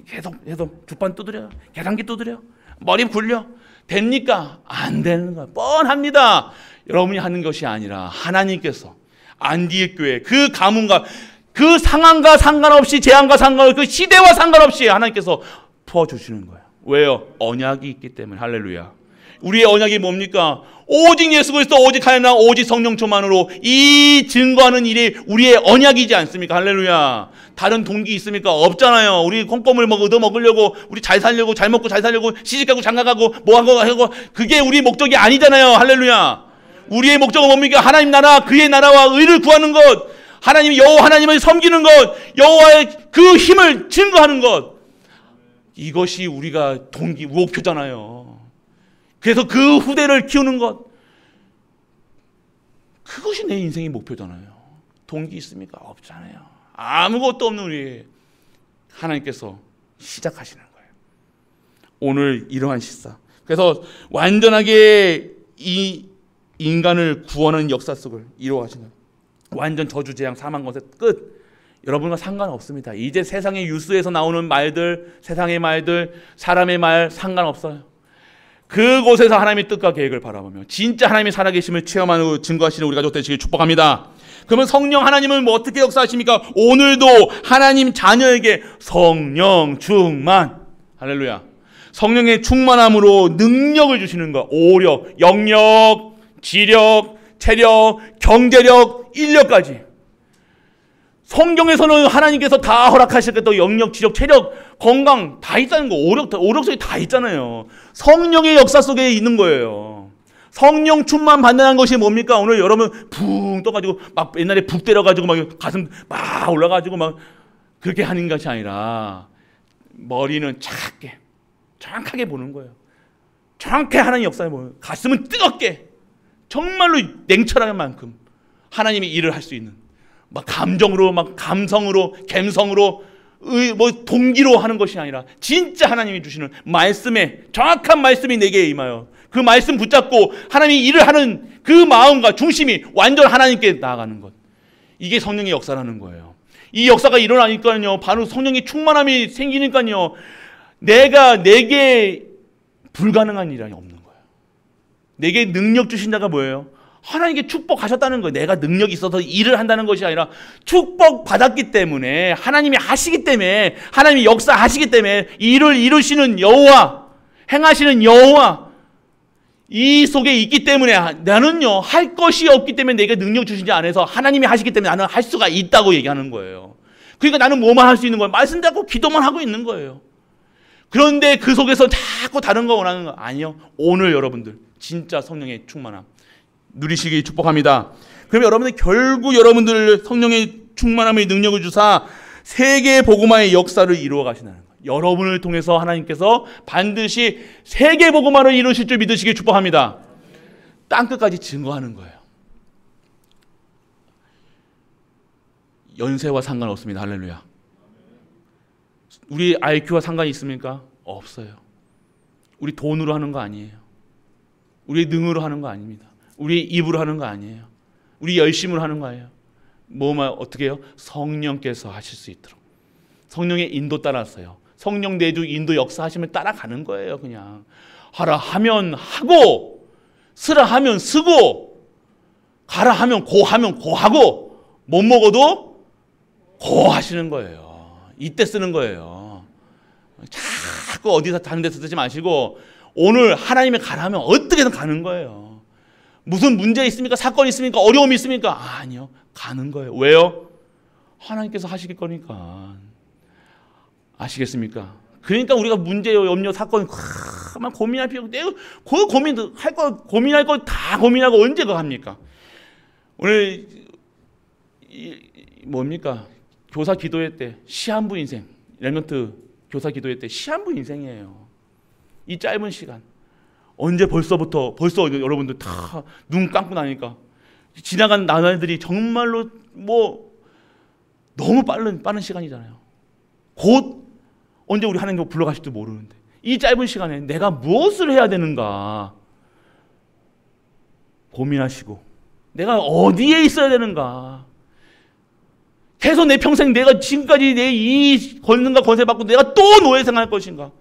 계속 주판 두드려, 계산기 두드려, 머리 굴려. 됩니까? 안 되는 거야. 뻔합니다. 여러분이 하는 것이 아니라 하나님께서 안디옥 교회 그 가문과 그 상황과 상관없이, 재앙과 상관없이, 그 시대와 상관없이 하나님께서 풀어주시는 거예요. 왜요? 언약이 있기 때문에. 할렐루야. 우리의 언약이 뭡니까? 오직 예수 그리스도, 오직 하나님, 오직 성령 충만으로 이 증거하는 일이 우리의 언약이지 않습니까? 할렐루야. 다른 동기 있습니까? 없잖아요. 우리 콩고물 얻어 먹으려고, 우리 잘 살려고, 잘 먹고 잘 살려고, 시집가고 장가가고 뭐하고 그게 우리 목적이 아니잖아요. 할렐루야. 우리의 목적은 뭡니까? 하나님 나라, 그의 나라와 의를 구하는 것, 여호와 하나님을 섬기는 것, 여호와의 그 힘을 증거하는 것, 이것이 우리가 목표잖아요. 그래서 그 후대를 키우는 것, 그것이 내 인생의 목표잖아요. 동기 있습니까? 없잖아요. 아무것도 없는 우리 하나님께서 시작하시는 거예요. 오늘 이러한 시사. 그래서 완전하게 이 인간을 구원하는 역사 속을 이루어가시는, 완전 저주 재앙 사망 것의 끝. 여러분과 상관없습니다. 이제 세상의 뉴스에서 나오는 말들, 세상의 말들, 사람의 말 상관없어요. 그곳에서 하나님의 뜻과 계획을 바라보며 진짜 하나님의 살아계심을 체험하고 증거하시는 우리 가족 되시길 축복합니다. 그러면 성령 하나님은 뭐 어떻게 역사하십니까? 오늘도 하나님 자녀에게 성령 충만, 할렐루야, 성령의 충만함으로 능력을 주시는 것. 오력, 영력, 지력, 체력, 경제력, 인력까지. 성경에서는 하나님께서 다 허락하셨겠다. 영력, 지력, 체력, 건강 다 있다는 거. 오력 속에 다 있잖아요. 성령의 역사 속에 있는 거예요. 성령 충만 받는 것이 뭡니까? 오늘 여러분 붕 떠가지고 막 옛날에 북 때려가지고 막 가슴 막 올라가지고 막 그렇게 하는 것이 아니라 머리는 정확하게 보는 거예요. 정확하게 하나님 역사에 보는, 가슴은 뜨겁게, 정말로 냉철한 만큼 하나님이 일을 할 수 있는, 막 감정으로, 막 감성으로, 감성으로, 뭐 동기로 하는 것이 아니라 진짜 하나님이 주시는 말씀에, 정확한 말씀이 내게 임하여 그 말씀 붙잡고 하나님이 일을 하는 그 마음과 중심이 완전 하나님께 나아가는 것. 이게 성령의 역사라는 거예요. 이 역사가 일어나니까요, 바로 성령의 충만함이 생기니까요, 내게 불가능한 일이 없는 거예요. 내게 능력 주신 자가 뭐예요? 하나님께 축복하셨다는 거예요. 내가 능력이 있어서 일을 한다는 것이 아니라 축복받았기 때문에, 하나님이 하시기 때문에, 하나님이 역사하시기 때문에, 일을 이루시는 여호와, 행하시는 여호와, 이 속에 있기 때문에 나는요, 할 것이 없기 때문에 내가 능력 주신지 안에서 하나님이 하시기 때문에 나는 할 수가 있다고 얘기하는 거예요. 그러니까 나는 뭐만 할 수 있는 거예요? 말씀 잡고 기도만 하고 있는 거예요. 그런데 그 속에서 자꾸 다른 거 원하는 거 아니요. 오늘 여러분들 진짜 성령의 충만함 누리시기 축복합니다. 그럼 여러분들 결국 여러분들 성령의 충만함의 능력을 주사 세계 복음화의 역사를 이루어 가시는 거예요. 여러분을 통해서 하나님께서 반드시 세계 복음화를 이루실 줄 믿으시기 축복합니다. 땅끝까지 증거하는 거예요. 연세와 상관없습니다. 할렐루야. 우리 IQ와 상관이 있습니까? 없어요. 우리 돈으로 하는 거 아니에요. 우리 능으로 하는 거 아닙니다. 우리 입으로 하는 거 아니에요. 우리 열심으로 하는 거예요. 뭐만 어떻게 해요? 성령께서 하실 수 있도록 성령의 인도 따라서요. 성령 내주 인도 역사하시면 따라가는 거예요. 그냥 하라 하면 하고 쓰라 하면 쓰고 가라 하면 고하고 못 먹어도 고 하시는 거예요. 이때 쓰는 거예요. 자꾸 어디서 다른 데서 쓰지 마시고 오늘 하나님의 가라 하면 어떻게든 가는 거예요. 무슨 문제 있습니까? 사건이 있습니까? 어려움이 있습니까? 아니요. 가는 거예요. 왜요? 하나님께서 하실 거니까. 아시겠습니까? 그러니까 우리가 문제, 염려, 사건 막 고민할 필요 없고 그 고민할 거 다 고민하고 언제 그거 합니까? 오늘 뭡니까? 교사 기도회 때 시한부 인생, 레멘트 교사 기도회 때 시한부 인생이에요. 이 짧은 시간. 언제 벌써 여러분들 다 눈 감고 나니까 지나간 나날들이 정말로 너무 빠른 시간이잖아요. 곧 언제 우리 하나님 불러가실지 모르는데 이 짧은 시간에 내가 무엇을 해야 되는가 고민하시고 내가 어디에 있어야 되는가 계속 내 평생 내가 지금까지 내 이 권능과 권세 받고 내가 또 노예 생활할 것인가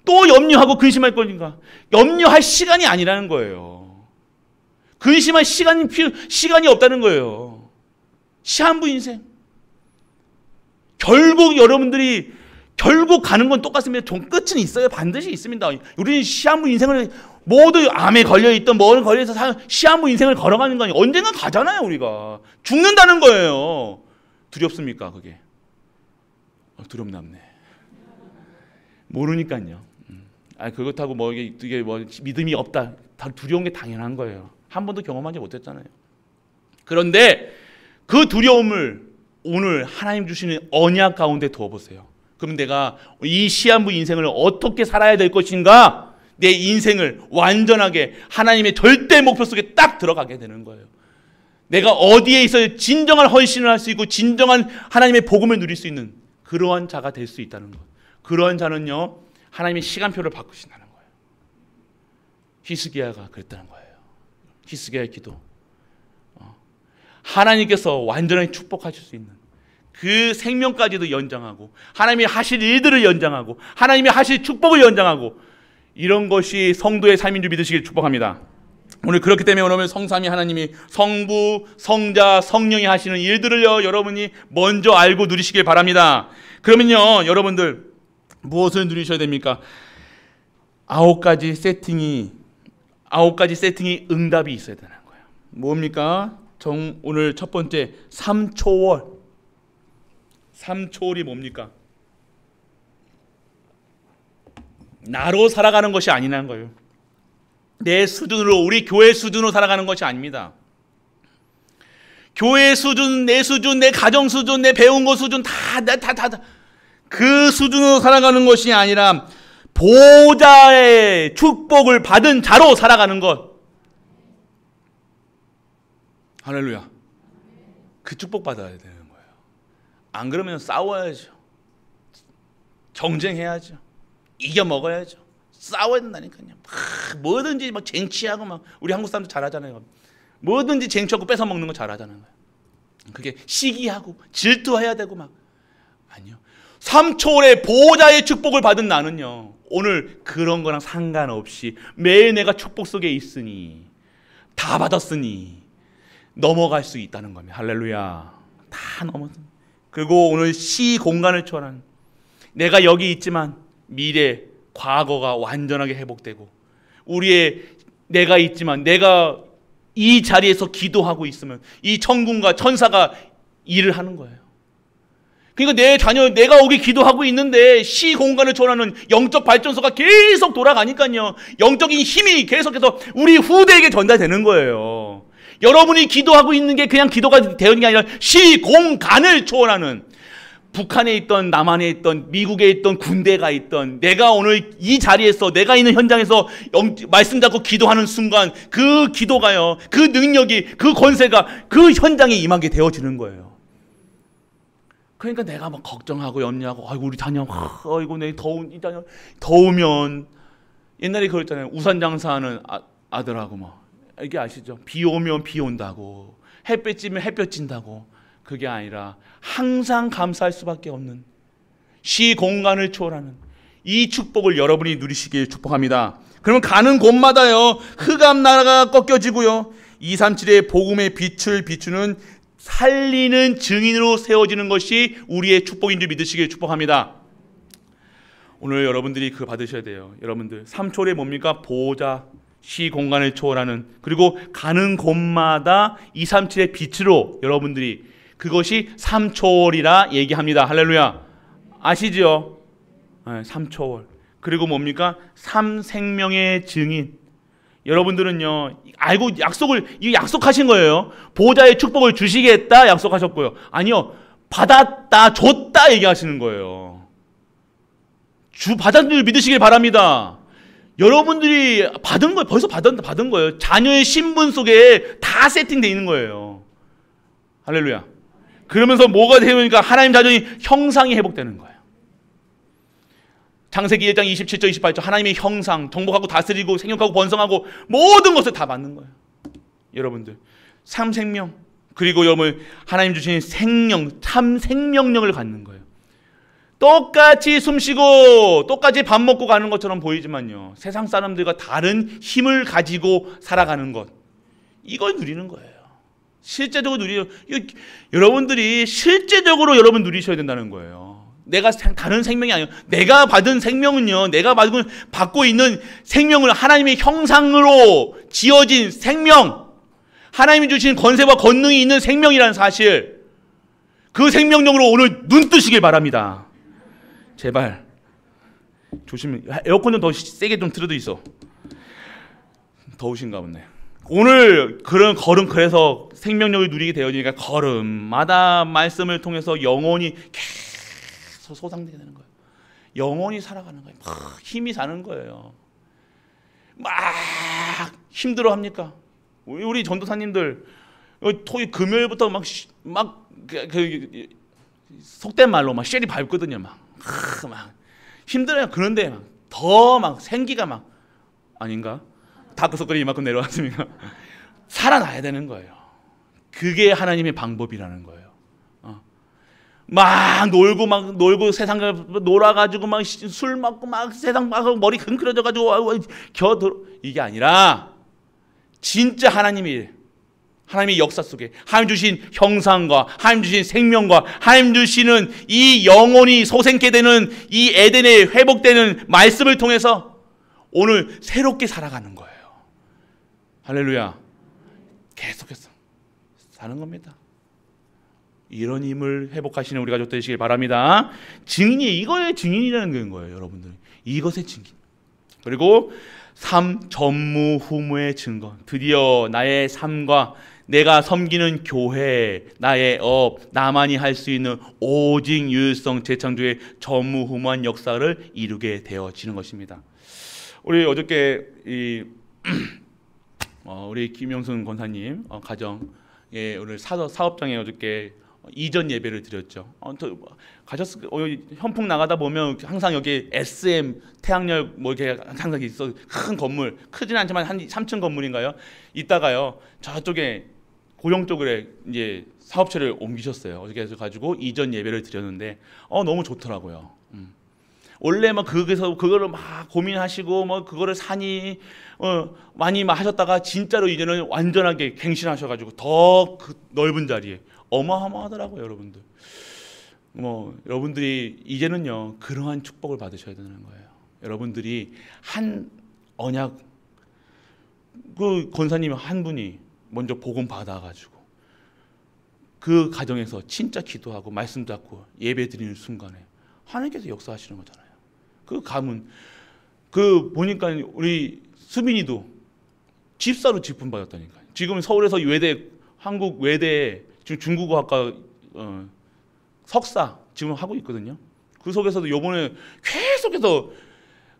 또 염려하고 근심할 것인가 염려할 시간이 아니라는 거예요. 근심할 시간이 없다는 거예요. 시한부 인생. 결국 가는 건 똑같습니다. 좀 끝은 있어요. 반드시 있습니다. 우리는 시한부 인생을 모두 암에 걸려있던 뭐는 걸려서 시한부 인생을 걸어가는 거 아니에요. 언젠가 가잖아요. 우리가. 죽는다는 거예요. 두렵습니까? 그게. 두렵나보네. 모르니까요. 그렇다고 이게 믿음이 없다. 다 두려운 게 당연한 거예요. 한 번도 경험하지 못했잖아요. 그런데 그 두려움을 오늘 하나님 주시는 언약 가운데 두어보세요. 그럼 내가 이 시한부 인생을 어떻게 살아야 될 것인가? 내 인생을 완전하게 하나님의 절대 목표 속에 딱 들어가게 되는 거예요. 내가 어디에 있어야 진정한 헌신을 할 수 있고 진정한 하나님의 복음을 누릴 수 있는 그러한 자가 될 수 있다는 것. 그러한 자는요. 하나님의 시간표를 바꾸신다는 거예요. 히스기야가 그랬다는 거예요. 히스기야의 기도. 하나님께서 완전하게 축복하실 수 있는 그 생명까지도 연장하고 하나님이 하실 일들을 연장하고 하나님이 하실 축복을 연장하고 이런 것이 성도의 삶인 줄 믿으시길 축복합니다. 오늘 그렇기 때문에 오늘 성삼위 하나님이 성부, 성자, 성령이 하시는 일들을요 여러분이 먼저 알고 누리시길 바랍니다. 그러면요 여러분들 무엇을 누리셔야 됩니까? 9가지 세팅이 응답이 있어야 되는 거예요. 뭡니까? 오늘 첫 번째 3초월. 3초월이 뭡니까? 나로 살아가는 것이 아니라는 거예요. 내 수준으로 우리 교회 수준으로 살아가는 것이 아닙니다. 교회 수준, 내 수준, 내 가정 수준, 내 배운 것 수준 다 그 수준으로 살아가는 것이 아니라 보좌의 축복을 받은 자로 살아가는 것. 할렐루야. 그 축복 받아야 되는 거예요. 안 그러면 싸워야죠. 정쟁해야죠. 이겨 먹어야죠. 싸워야 된다니까요. 뭐든지 막 쟁취하고 막 우리 한국 사람들 잘하잖아요. 뭐든지 쟁취하고 뺏어 먹는 거 잘하잖아요. 그게 시기하고 질투해야 되고 막 아니요. 3초월의 보호자의 축복을 받은 나는요. 오늘 그런 거랑 상관없이 매일 내가 축복 속에 있으니 다 받았으니 넘어갈 수 있다는 겁니다. 할렐루야. 다 넘어서. 그리고 오늘 시 공간을 초월한 내가 여기 있지만 미래 과거가 완전하게 회복되고 내가 있지만 내가 이 자리에서 기도하고 있으면 이 천군과 천사가 일을 하는 거예요. 그러니까 내 자녀, 내가 오기 기도하고 있는데 시 공간을 초월하는 영적 발전소가 계속 돌아가니까요. 영적인 힘이 계속해서 우리 후대에게 전달되는 거예요. 여러분이 기도하고 있는 게 그냥 기도가 되는 게 아니라 시 공간을 초월하는, 북한에 있던, 남한에 있던, 미국에 있던, 군대가 있던, 내가 오늘 이 자리에서, 내가 있는 현장에서 말씀 잡고 기도하는 순간 그 기도가요, 그 능력이, 그 권세가 그 현장에 임하게 되어지는 거예요. 그러니까 내가 막 걱정하고 염려하고, 아이고 우리 자녀, 아이고 내 이 자녀 더우면, 옛날에 그랬잖아요. 우산 장사하는 아들하고 막, 이게 아시죠? 비 오면 비 온다고, 햇볕 찌면 햇볕 찐다고. 그게 아니라 항상 감사할 수밖에 없는 시 공간을 초월하는 이 축복을 여러분이 누리시길 축복합니다. 그러면 가는 곳마다요, 흑암 나라가 꺾여지고요, 237의 복음의 빛을 비추는 살리는 증인으로 세워지는 것이 우리의 축복인 줄 믿으시길 축복합니다. 오늘 여러분들이 그거 받으셔야 돼요. 여러분들 3초월이 뭡니까? 보호자, 시 공간을 초월하는, 그리고 가는 곳마다 237의 빛으로, 여러분들이 그것이 3초월이라 얘기합니다. 할렐루야. 아시죠? 네, 3초월. 그리고 뭡니까? 3생명의 증인. 여러분들은요, 알고 이거 약속하신 거예요. 보호자의 축복을 주시겠다 약속하셨고요. 아니요, 받았다, 줬다 얘기하시는 거예요. 받은 줄 믿으시길 바랍니다. 여러분들이 받은 거예요. 벌써 받은 거예요. 자녀의 신분 속에 다 세팅되어 있는 거예요. 할렐루야. 그러면서 뭐가 되니까 하나님 자녀의 형상이 회복되는 거예요. 창세기 1장 27절 28절 하나님의 형상, 정복하고 다스리고 생육하고 번성하고 모든 것을 다 받는 거예요. 여러분들 3생명, 그리고 여러분 하나님 주신 생명, 참 생명력을 갖는 거예요. 똑같이 숨쉬고 똑같이 밥 먹고 가는 것처럼 보이지만요, 세상 사람들과 다른 힘을 가지고 살아가는 것, 이걸 누리는 거예요. 실제적으로 여러분들이 실제적으로 여러분 누리셔야 된다는 거예요. 내가 다른 생명이 아니에요. 내가 받은 생명은요, 내가 받고 있는 생명을 하나님의 형상으로 지어진 생명, 하나님이 주신 권세와 권능이 있는 생명이라는 사실, 그 생명력으로 오늘 눈 뜨시길 바랍니다. 제발 조심히, 에어컨 좀 더 세게 좀 틀어도 있어. 더우신가 보네. 오늘 그런 걸음, 그래서 생명력을 누리게 되어지니까 걸음마다 말씀을 통해서 영혼이 계속 소상되게 되는 거예요. 영혼이 살아가는 거예요. 막 힘이 사는 거예요. 막 힘들어 합니까? 우리 전도사님들 토요일 금요일부터 막 속된 말로 막 쉘이 밟거든요. 막 힘들어요. 그런데 더 막 생기가 막, 아닌가? 다크서클이 이만큼 내려왔습니까? 살아나야 되는 거예요. 그게 하나님의 방법이라는 거예요. 막 놀고 세상 놀아가지고 막 술 먹고 막 세상 막 머리 근그러져가지고 이게 아니라 진짜 하나님의 역사 속에 하나님 주신 형상과 하나님 주신 생명과 하나님 주시는 이 영혼이 소생케 되는 이 에덴에 회복되는 말씀을 통해서 오늘 새롭게 살아가는 거예요. 할렐루야. 계속해서 사는 겁니다. 이런 힘을 회복하시는 우리 가족 되시길 바랍니다. 증인이 이거의 증인이라는 거예요, 여러분들. 이것의 증인. 그리고 3. 전무후무의 증거. 드디어 나의 삶과 내가 섬기는 교회, 나의 업, 나만이 할 수 있는 오직 유일성 재창조의 전무후무한 역사를 이루게 되어지는 것입니다. 우리 어저께 우리 김영순 권사님 가정에 오늘 사업장에 어저께 이전 예배를 드렸죠. 현풍 나가다 보면 항상 여기 SM 태양열 뭐 이렇게 항상 있어. 큰 건물, 크진 않지만 한 3층 건물인가요? 있다가요 저쪽에 고령 쪽으로 이제 사업체를 옮기셨어요. 어저께 해서 가지고 이전 예배를 드렸는데 너무 좋더라고요. 원래 막 그거를 막 고민하시고 뭐 그거를 사니 많이 막 하셨다가 진짜로 이제는 완전하게 갱신하셔가지고 더 그 넓은 자리에 어마어마하더라고요, 여러분들. 여러분들이 이제는요 그러한 축복을 받으셔야 되는 거예요. 여러분들이 한 언약, 그 권사님 한 분이 먼저 복음 받아가지고 그 가정에서 진짜 기도하고 말씀 잡고 예배 드리는 순간에 하나님께서 역사하시는 거잖아요. 그 가문, 그 보니까 우리 수빈이도 집사로 직분 받았다니까요. 지금 서울에서 외대, 한국 외대에 지금 중국어학과 석사 지금 하고 있거든요. 그 속에서도 요번에 계속해서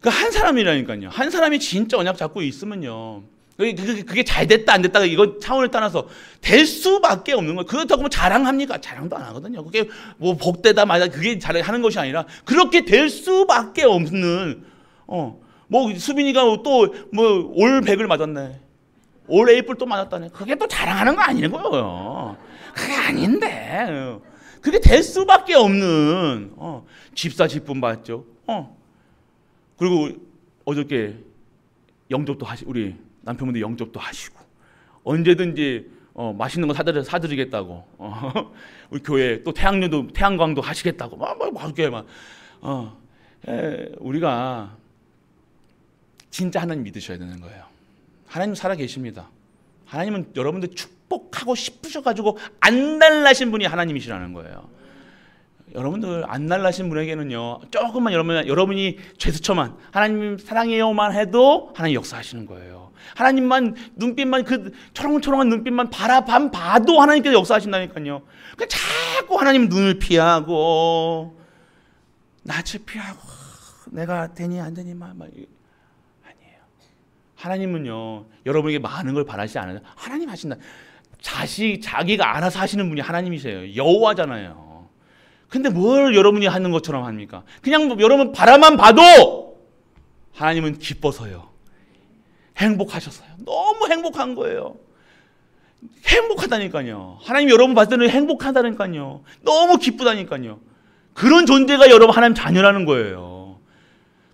그 한 사람이라니까요. 한 사람이 진짜 언약 잡고 있으면요. 그게 잘 됐다 안 됐다 이건 차원을 떠나서 될 수밖에 없는 거예요. 그렇다고 뭐 자랑합니까? 자랑도 안 하거든요. 그게 뭐 복되다 말다 그게 자랑하는 것이 아니라 그렇게 될 수밖에 없는 뭐 수빈이가 또 뭐 올 100을 맞았네. 올 에이플 또 맞았다네. 그게 또 자랑하는 거 아닌 거예요. 그게 아닌데. 그게 될 수밖에 없는 집사 직분 받죠. 그리고 어저께 영접도 우리 남편분도 영접도 하시고 언제든지 맛있는 거 사드리겠다고 우리 교회 또 태양광도 하시겠다고 막 이렇게 우리가 진짜 하나님 믿으셔야 되는 거예요. 하나님 살아 계십니다. 하나님은 여러분들 축복하고 싶으셔가지고 안 달라신 분이 하나님이시라는 거예요. 여러분들 안 달라신 분에게는요 조금만 여러분이 죄수처만 하나님 사랑해요만 해도 하나님 역사하시는 거예요. 하나님만 눈빛만 그 초롱초롱한 눈빛만 봐도 하나님께서 역사하신다니까요. 그러니까 자꾸 하나님 눈을 피하고 낯을 피하고 내가 되니 안 되니 막 아니에요. 하나님은요 여러분에게 많은 걸 바라시지 않아요. 하나님 하신다. 자기가 알아서 하시는 분이 하나님이세요. 여호와잖아요. 근데 뭘 여러분이 하는 것처럼 합니까? 그냥 여러분 바라만 봐도 하나님은 기뻐서요. 행복하셨어요. 너무 행복한 거예요. 행복하다니까요. 하나님 여러분 봤을 때는 행복하다니까요. 너무 기쁘다니까요. 그런 존재가 여러분 하나님 자녀라는 거예요.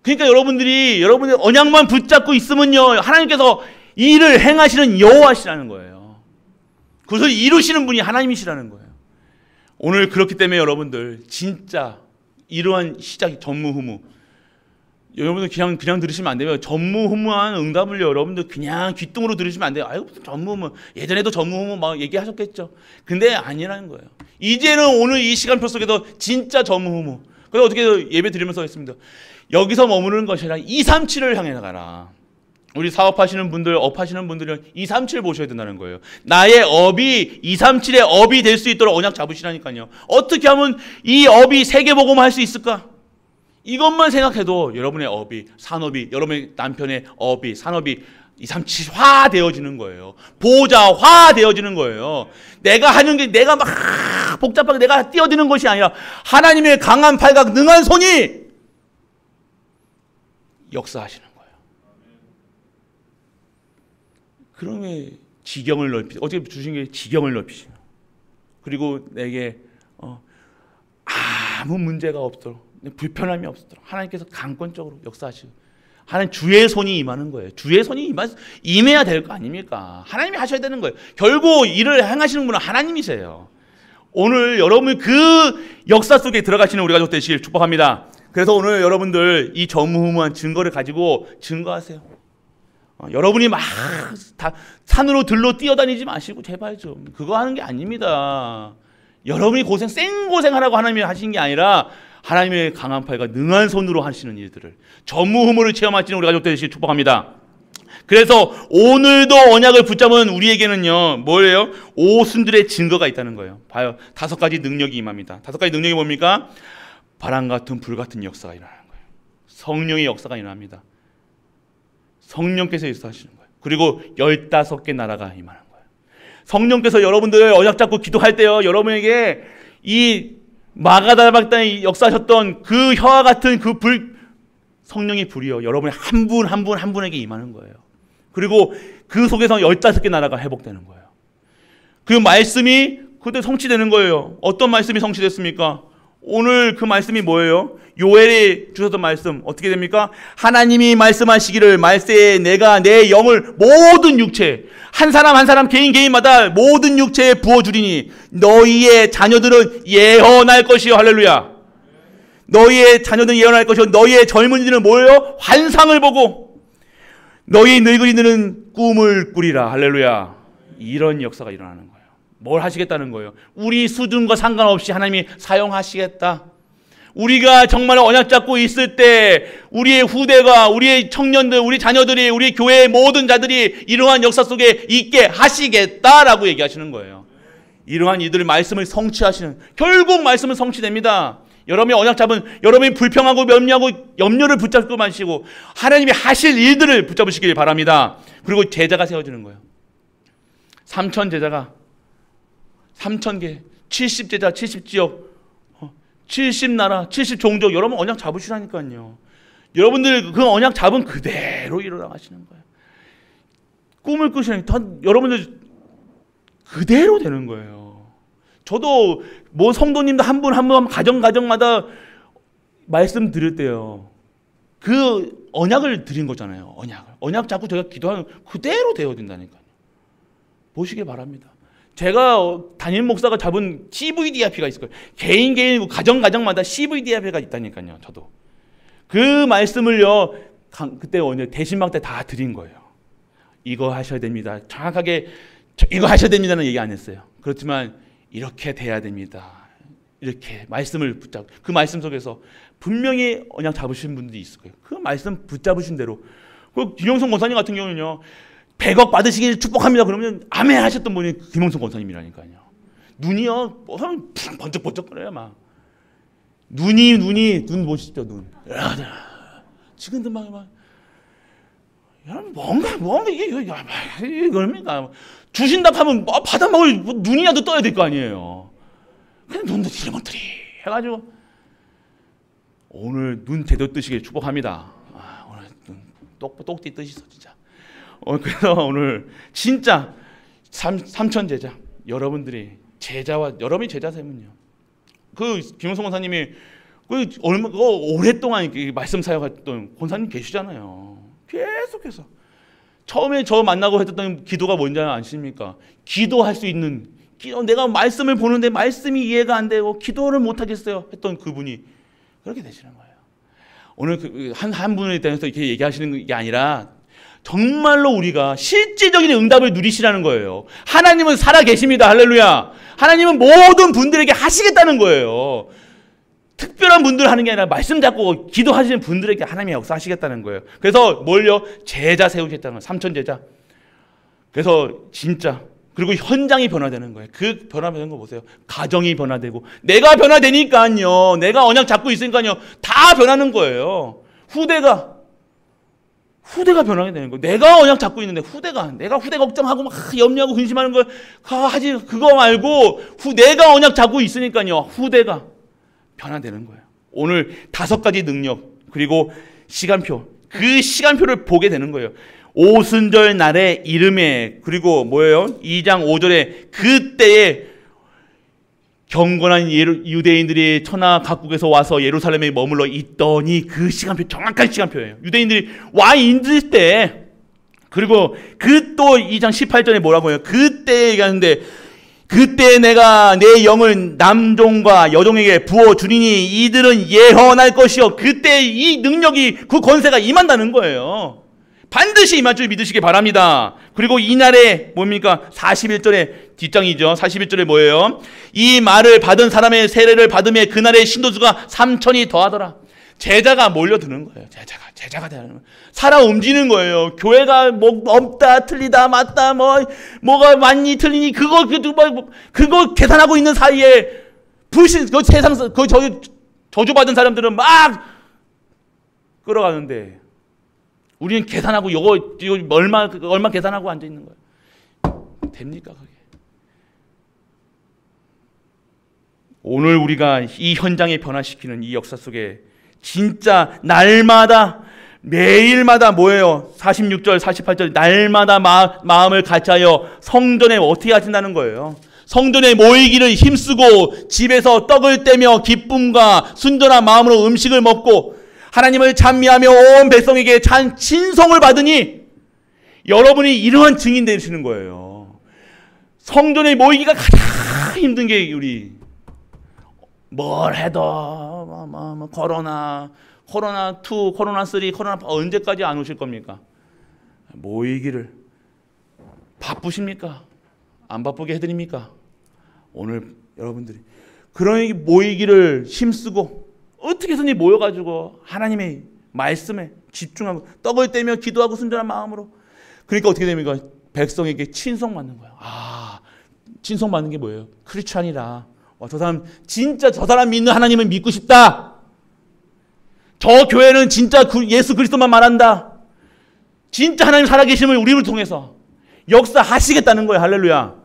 그러니까 여러분들이 언약만 붙잡고 있으면요 하나님께서 이 일을 행하시는 여호와시라는 거예요. 그것을 이루시는 분이 하나님이시라는 거예요. 오늘 그렇기 때문에 여러분들 진짜 이러한 시작이 전무후무 여러분들 그냥 들으시면 안 돼요. 전무후무한 응답을 여러분들 그냥 귀뚱으로 들으시면 안 돼요. 아이고 무슨 전무후무 예전에도 전무후무 막 얘기하셨겠죠. 근데 아니라는 거예요. 이제는 오늘 이 시간표 속에서 진짜 전무후무. 그래서 어떻게 예배 드리면서 했습니다. 여기서 머무르는 것이 아니라 237을 향해 나가라. 우리 사업하시는 분들, 업하시는 분들은 237 보셔야 된다는 거예요. 나의 업이 237의 업이 될 수 있도록 언약 잡으시라니까요. 어떻게 하면 이 업이 세계복음화 할 수 있을까? 이것만 생각해도 여러분의 업이, 산업이, 여러분의 남편의 업이, 산업이 237화 되어지는 거예요. 보좌화 되어지는 거예요. 내가 하는 게 내가 막 복잡하게 내가 뛰어드는 것이 아니라 하나님의 강한 팔과 능한 손이 역사하시는 거예요. 그러면 지경을 어떻게 주신 게 지경을 넓히시고 그리고 내게 아무 문제가 없도록 불편함이 없도록 하나님께서 강권적으로 역사하시고 하나님 주의 손이 임하는 거예요. 주의 손이 임해야 될 거 아닙니까? 하나님이 하셔야 되는 거예요. 결국 일을 행하시는 분은 하나님이세요. 오늘 여러분 그 역사 속에 들어가시는 우리 가족 되시길 축복합니다. 그래서 오늘 여러분들 이 전무후무한 증거를 가지고 증거하세요. 여러분이 막 다 산으로 들로 뛰어다니지 마시고 제발 좀 그거 하는 게 아닙니다. 여러분이 생고생하라고 하나님이 하신 게 아니라 하나님의 강한 팔과 능한 손으로 하시는 일들을 전무후무를 체험하시는 우리 가족 되시길 축복합니다. 그래서 오늘도 언약을 붙잡은 우리에게는요 뭐예요? 오순들의 증거가 있다는 거예요. 봐요. 5가지 능력이 임합니다. 5가지 능력이 뭡니까? 바람 같은 불 같은 역사가 일어나는 거예요. 성령의 역사가 일어납니다. 성령께서 역사하시는 거예요. 그리고 15개 나라가 임하는 거예요. 성령께서 여러분들 언약 잡고 기도할 때요 여러분에게 이 마가다락방에 역사하셨던 그 혀와 같은 그 불 성령의 불이요 여러분의 한 분 한 분 한 분에게 임하는 거예요. 그리고 그 속에서 15개 나라가 회복되는 거예요. 그 말씀이 그때 성취되는 거예요. 어떤 말씀이 성취됐습니까? 오늘 그 말씀이 뭐예요? 요엘이 주셨던 말씀 어떻게 됩니까? 하나님이 말씀하시기를 말세에 내가 내 영을 모든 육체 한 사람 한 사람 개인마다 모든 육체에 부어주리니 너희의 자녀들은 예언할 것이요. 할렐루야. 너희의 자녀들은 예언할 것이요 너희의 젊은이들은 뭐예요? 환상을 보고 너희 늙은이들은 꿈을 꾸리라. 할렐루야. 이런 역사가 일어나는 거예요. 뭘 하시겠다는 거예요? 우리 수준과 상관없이 하나님이 사용하시겠다. 우리가 정말 언약 잡고 있을 때 우리의 후대가, 우리의 청년들, 우리 자녀들이, 우리 교회의 모든 자들이 이러한 역사 속에 있게 하시겠다라고 얘기하시는 거예요. 이러한 이들의 말씀을 성취하시는, 결국 말씀은 성취됩니다. 여러분이 언약 잡은, 여러분이 불평하고 염려를 붙잡고 마시고 하나님이 하실 일들을 붙잡으시길 바랍니다. 그리고 제자가 세워지는 거예요. 3천 제자가 3,000개, 70제자, 70지역, 70나라, 70종족, 여러분 언약 잡으시라니까요. 여러분들 그 언약 잡은 그대로 일어나가시는 거예요. 꿈을 꾸시라니까 여러분들 그대로 되는 거예요. 저도 뭐 성도님들 한 분 한 분 가정마다 말씀 드릴 때요, 그 언약을 드린 거잖아요. 언약 잡고 제가 기도하는 그대로 되어야 된다니까요. 보시기 바랍니다. 제가 담임 목사가 잡은 CVDRP가 있을 거예요. 개인이고 가정마다 CVDRP가 있다니까요. 저도 그 말씀을요, 그때 대신막 때 다 드린 거예요. 이거 하셔야 됩니다. 정확하게 이거 하셔야 됩니다는 얘기 안 했어요. 그렇지만 이렇게 돼야 됩니다. 이렇게 말씀을 붙잡고, 그 말씀 속에서 분명히 언약 잡으신 분들이 있을 거예요. 그 말씀 붙잡으신 대로. 그 김영선 권사님 같은 경우는요, 100억 받으시길 축복합니다. 그러면 아멘 하셨던 분이 김영선 권사님이라니까요. 눈이요, 번쩍번쩍거려요. 막 눈 보시죠, 눈. 지금도 막 여러분 뭔가 이겁니까? 주신다 하면 받아 먹을 눈이라도 떠야 될 거 아니에요. 그냥 눈도 지르멍트리 해가지고 오늘 눈 제대로 뜨시길 축복합니다. 오늘 눈 똑띠 뜨시소 진짜. 그래서 오늘 진짜 3천 제자, 여러분들이 여러분이 제자 세면요. 그 김영성 권사님이 오랫동안 말씀 사역했던 권사님 계시잖아요. 계속해서 처음에 저 만나고 했던 기도가 뭔지 아십니까? 기도할 수 있는, 내가 말씀을 보는데 말씀이 이해가 안 되고 기도를 못 하겠어요 했던 그분이 그렇게 되시는 거예요. 오늘 한 분에 대해서 이렇게 얘기하시는 게 아니라 정말로 우리가 실질적인 응답을 누리시라는 거예요. 하나님은 살아 계십니다. 할렐루야. 하나님은 모든 분들에게 하시겠다는 거예요. 특별한 분들 하는 게 아니라 말씀 잡고 기도하시는 분들에게 하나님의 역사하시겠다는 거예요. 그래서 뭘요? 제자 세우겠다는 거예요. 3천 제자. 그래서 진짜, 그리고 현장이 변화되는 거예요. 그 변화되는 거 보세요. 가정이 변화되고, 내가 변화되니까요, 내가 언약 잡고 있으니까요, 다 변하는 거예요. 후대가 변하게 되는 거예요. 내가 언약 잡고 있는데 내가 후대 걱정하고 막 염려하고 근심하는 걸 하지, 그거 말고 내가 언약 잡고 있으니까요, 후대가 변화되는 거예요. 오늘 5가지 능력, 그리고 시간표, 그 시간표를 보게 되는 거예요. 오순절 날의 이름에, 그리고 뭐예요? 2장 5절에 그때에 경건한 유대인들이 천하 각국에서 와서 예루살렘에 머물러 있더니, 그 시간표, 정확한 시간표예요. 유대인들이 와 있을 때, 그리고 그 또 2장 18절에 뭐라고 해요? 그때 얘기하는데, 그때 내가 내 영을 남종과 여종에게 부어주리니 이들은 예언할 것이요. 그때 이 능력이, 그 권세가 임한다는 거예요. 반드시 임할 줄 믿으시기 바랍니다. 그리고 이날에 뭡니까? 41절에 뒷장이죠. 41절에 뭐예요? 이 말을 받은 사람의 세례를 받음에 그날의 신도수가 3천이 더하더라. 제자가 몰려드는 거예요. 제자가 되는 거예요. 살아 움직이는 거예요. 교회가 뭐 없다, 틀리다, 맞다, 뭐가 맞니, 틀리니, 그거 계산하고 있는 사이에 불신, 저주받은 사람들은 막 끌어가는데, 우리는 계산하고 이거 얼마 계산하고 앉아 있는 거예요. 됩니까 그게? 오늘 우리가 이 현장에 변화시키는 이 역사 속에 진짜 날마다, 매일마다 뭐예요? 46절, 48절, 날마다 마음을 같이하여 성전에 어떻게 하신다는 거예요? 성전에 모이기를 힘쓰고 집에서 떡을 떼며 기쁨과 순전한 마음으로 음식을 먹고 하나님을 찬미하며 온 백성에게 친송을 받으니, 여러분이 이러한 증인 되시는 거예요. 성전에 모이기가 가장 힘든 게, 우리 뭘 해도 코로나2, 코로나3, 코로나 언제까지 안 오실 겁니까? 모이기를 바쁘십니까? 안 바쁘게 해드립니까? 오늘 여러분들이 그런 모이기를 힘쓰고 어떻게 해서든 모여가지고 하나님의 말씀에 집중하고 떡을 떼며 기도하고 순전한 마음으로. 그러니까 어떻게 됩니까? 백성에게 친송받는 거예요. 아, 친송받는 게 뭐예요? 크리스찬이라. 저 사람 진짜 저 사람 믿는 하나님을 믿고 싶다. 저 교회는 진짜 예수 그리스도만 말한다. 진짜 하나님 살아계심을 우리를 통해서 역사하시겠다는 거예요. 할렐루야.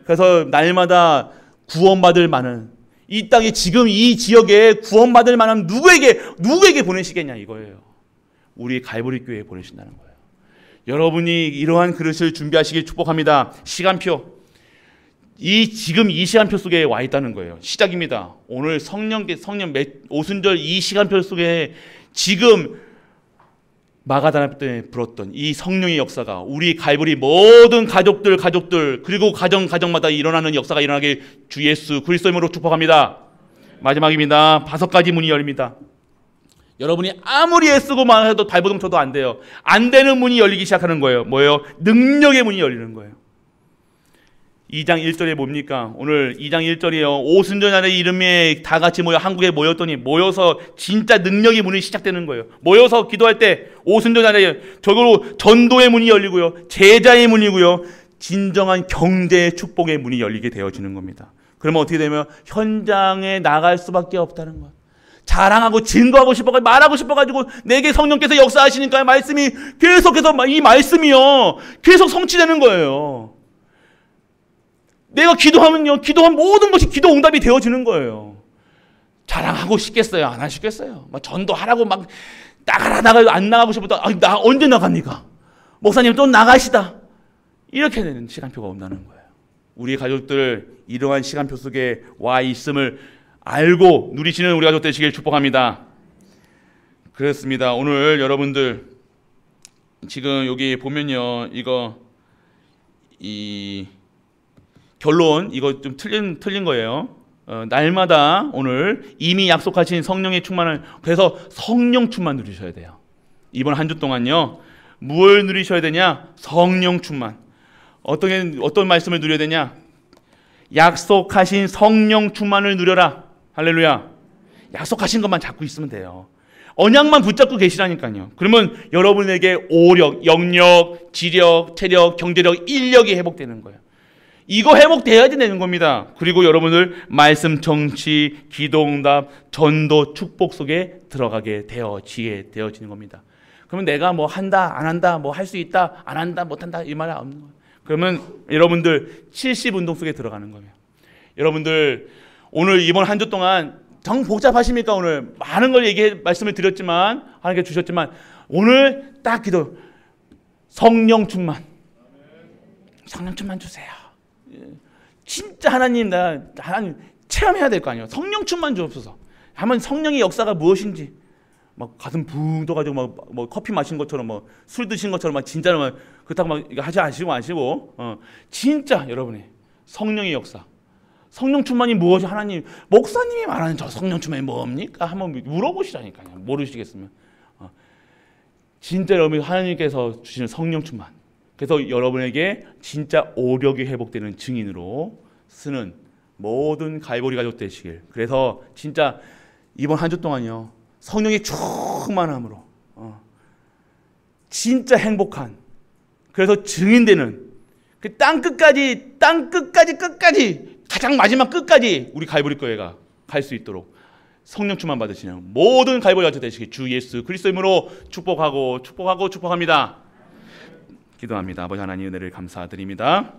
그래서 날마다 구원받을 만한 이 땅에 지금 이 지역에 구원받을 만한 누구에게 보내시겠냐 이거예요. 우리 갈보리 교회에 보내신다는 거예요. 여러분이 이러한 그릇을 준비하시길 축복합니다. 시간표. 지금 이 시간표 속에 와 있다는 거예요. 시작입니다. 오늘 성령 오순절 이 시간표 속에 지금 마가다나 때 불었던 이 성령의 역사가 우리 갈보리 모든 가족들 그리고 가정마다 일어나는 역사가 일어나게 주 예수 그리스도 이름으로 축복합니다. 마지막입니다. 5가지 문이 열립니다. 여러분이 아무리 애쓰고 말해도 발버둥 쳐도 안 돼요. 안 되는 문이 열리기 시작하는 거예요. 뭐예요? 능력의 문이 열리는 거예요. 2장 1절에 뭡니까? 오늘 2장 1절이에요. 오순절 날에 이름에 다 같이 한국에 모여서 진짜 능력의 문이 시작되는 거예요. 모여서 기도할 때 오순절 날에 저거로 전도의 문이 열리고요. 제자의 문이고요. 진정한 경제의 축복의 문이 열리게 되어지는 겁니다. 그러면 어떻게 되면 현장에 나갈 수밖에 없다는 거예요. 자랑하고 증거하고 싶어가지고 말하고 싶어가지고 내게 성령께서 역사하시니까 말씀이 계속해서 이 말씀이요 계속 성취되는 거예요. 내가 기도하면 모든 것이 기도 응답이 되어지는 거예요. 자랑하고 싶겠어요? 안 하시겠어요? 막 전도하라고 막 나가라 안 나가고 싶어도 나 언제 나갑니까? 목사님 또 나가시다. 이렇게 되는 시간표가 온다는 거예요. 우리 가족들 이러한 시간표 속에 와 있음을 알고 누리시는 우리 가족 되시길 축복합니다. 그렇습니다. 오늘 여러분들 지금 여기 보면요, 이 결론 이거 좀 틀린 거예요. 날마다 오늘 이미 약속하신 성령의 충만을, 그래서 성령 충만 누리셔야 돼요. 이번 한 주 동안요, 무엇을 누리셔야 되냐? 성령 충만. 어떤 말씀을 누려야 되냐? 약속하신 성령 충만을 누려라. 할렐루야. 약속하신 것만 잡고 있으면 돼요. 언약만 붙잡고 계시라니까요. 그러면 여러분에게 오력, 영력, 지력, 체력, 경제력, 인력이 회복되는 거예요. 이거 회복돼야지 되는 겁니다. 그리고 여러분들 말씀 정치, 기도응답, 전도, 축복 속에 들어가게 되어지는 겁니다. 그러면 내가 뭐 한다, 안 한다, 뭐 할 수 있다, 안 한다, 못 한다 이 말이 없는 거예요. 그러면 여러분들 70운동 속에 들어가는 거예요. 여러분들 오늘 이번 한 주 동안 정 복잡하십니까? 오늘 많은 걸 말씀을 드렸지만 하나님께 주셨지만 오늘 딱 기도 성령 충만 주세요. 진짜 하나님 체험해야 될 거 아니에요. 성령 충만 주옵소서. 한번 성령의 역사가 무엇인지 막 가슴 붕 떠가지고 뭐 커피 마신 것처럼 뭐 술 드신 것처럼 막 진짜로 막 그렇다고 막 하지 마시고 진짜 여러분의 성령의 역사. 성령 충만이 무엇이 하나님 목사님이 말하는 저 성령 충만이 뭡니까? 한번 물어보시라니까요. 모르시겠으면 진짜 여러분 하나님께서 주시는 성령 충만. 그래서 여러분에게 진짜 오력이 회복되는 증인으로 쓰는 모든 갈보리 가족 되시길. 그래서 진짜 이번 한 주 동안요 성령의 충만함으로 진짜 행복한, 그래서 증인되는 그 땅 끝까지 가장 마지막 끝까지 우리 갈보리 교회가 갈 수 있도록 성령 충만 받으시는 모든 갈보리 가족 되시길 주 예수 그리스도 이름으로 축복합니다. 기도합니다. 아버지 하나님 은혜를 감사드립니다.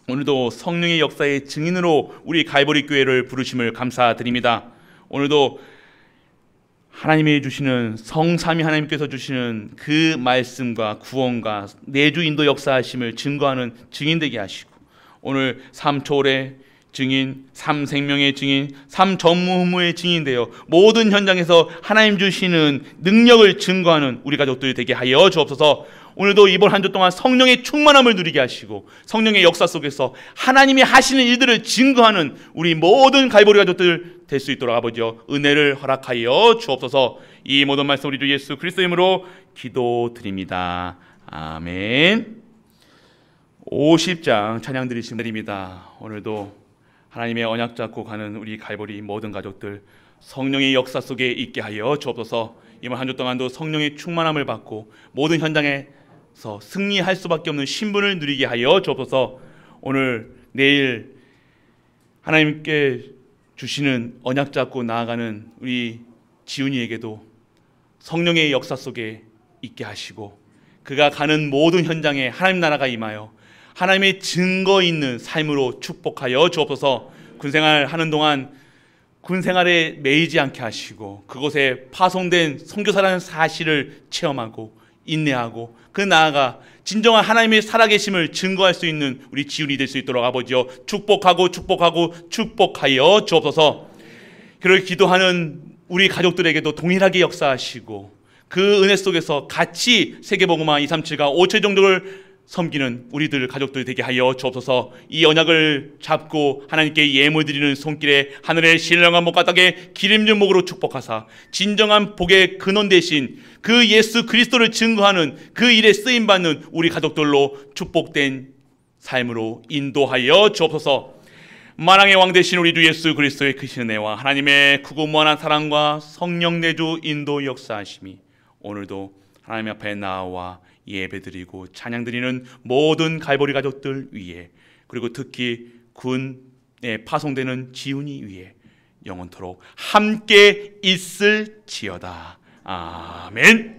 오늘도 성령의 역사의 증인으로 우리 갈보리 교회를 부르심을 감사드립니다. 오늘도 하나님이 주시는 성삼위 하나님께서 주시는 그 말씀과 구원과 내주 인도 역사하심을 증거하는 증인되게 하시고, 오늘 삼초월의 증인, 삼생명의 증인, 삼전무후무의 증인되어 모든 현장에서 하나님 주시는 능력을 증거하는 우리 가족들이 되게 하여 주옵소서. 오늘도 이번 한 주 동안 성령의 충만함을 누리게 하시고 성령의 역사 속에서 하나님이 하시는 일들을 증거하는 우리 모든 갈보리 가족들 될 수 있도록 아버지여 은혜를 허락하여 주옵소서. 이 모든 말씀 우리 주 예수 그리스도 이름으로 기도드립니다. 아멘. 50장 찬양 드리시면 드립니다. 오늘도 하나님의 언약 잡고 가는 우리 갈보리 모든 가족들 성령의 역사 속에 있게 하여 주옵소서. 이번 한 주 동안도 성령의 충만함을 받고 모든 현장에서 승리할 수밖에 없는 신분을 누리게 하여 주옵소서. 오늘 내일 하나님께 주시는 언약 잡고 나아가는 우리 지훈이에게도 성령의 역사 속에 있게 하시고 그가 가는 모든 현장에 하나님 나라가 임하여 하나님의 증거 있는 삶으로 축복하여 주옵소서. 군생활 하는 동안 군생활에 매이지 않게 하시고 그곳에 파송된 선교사라는 사실을 체험하고 인내하고 그 나아가 진정한 하나님의 살아계심을 증거할 수 있는 우리 지훈이 될 수 있도록 아버지여 축복하고 축복하여 주옵소서. 그를 기도하는 우리 가족들에게도 동일하게 역사하시고 그 은혜 속에서 같이 세계복음화 237과 5체 정도를 섬기는 우리들 가족들 되게 하여 주옵소서. 이 언약을 잡고 하나님께 예물 드리는 손길에 하늘의 신령한 목 바닥에 기름진 목으로 축복하사 진정한 복의 근원 대신 그 예수 그리스도를 증거하는 그 일에 쓰임받는 우리 가족들로 축복된 삶으로 인도하여 주옵소서. 만왕의 왕 되신 우리 주 예수 그리스도의 크신 은혜와 하나님의 크고 무한한 사랑과 성령 내주 인도 역사하심이 오늘도 하나님 앞에 나와 예배드리고 찬양드리는 모든 갈보리 가족들 위에 그리고 특히 군에 파송되는 지훈이 위에 영원토록 함께 있을지어다. 아멘.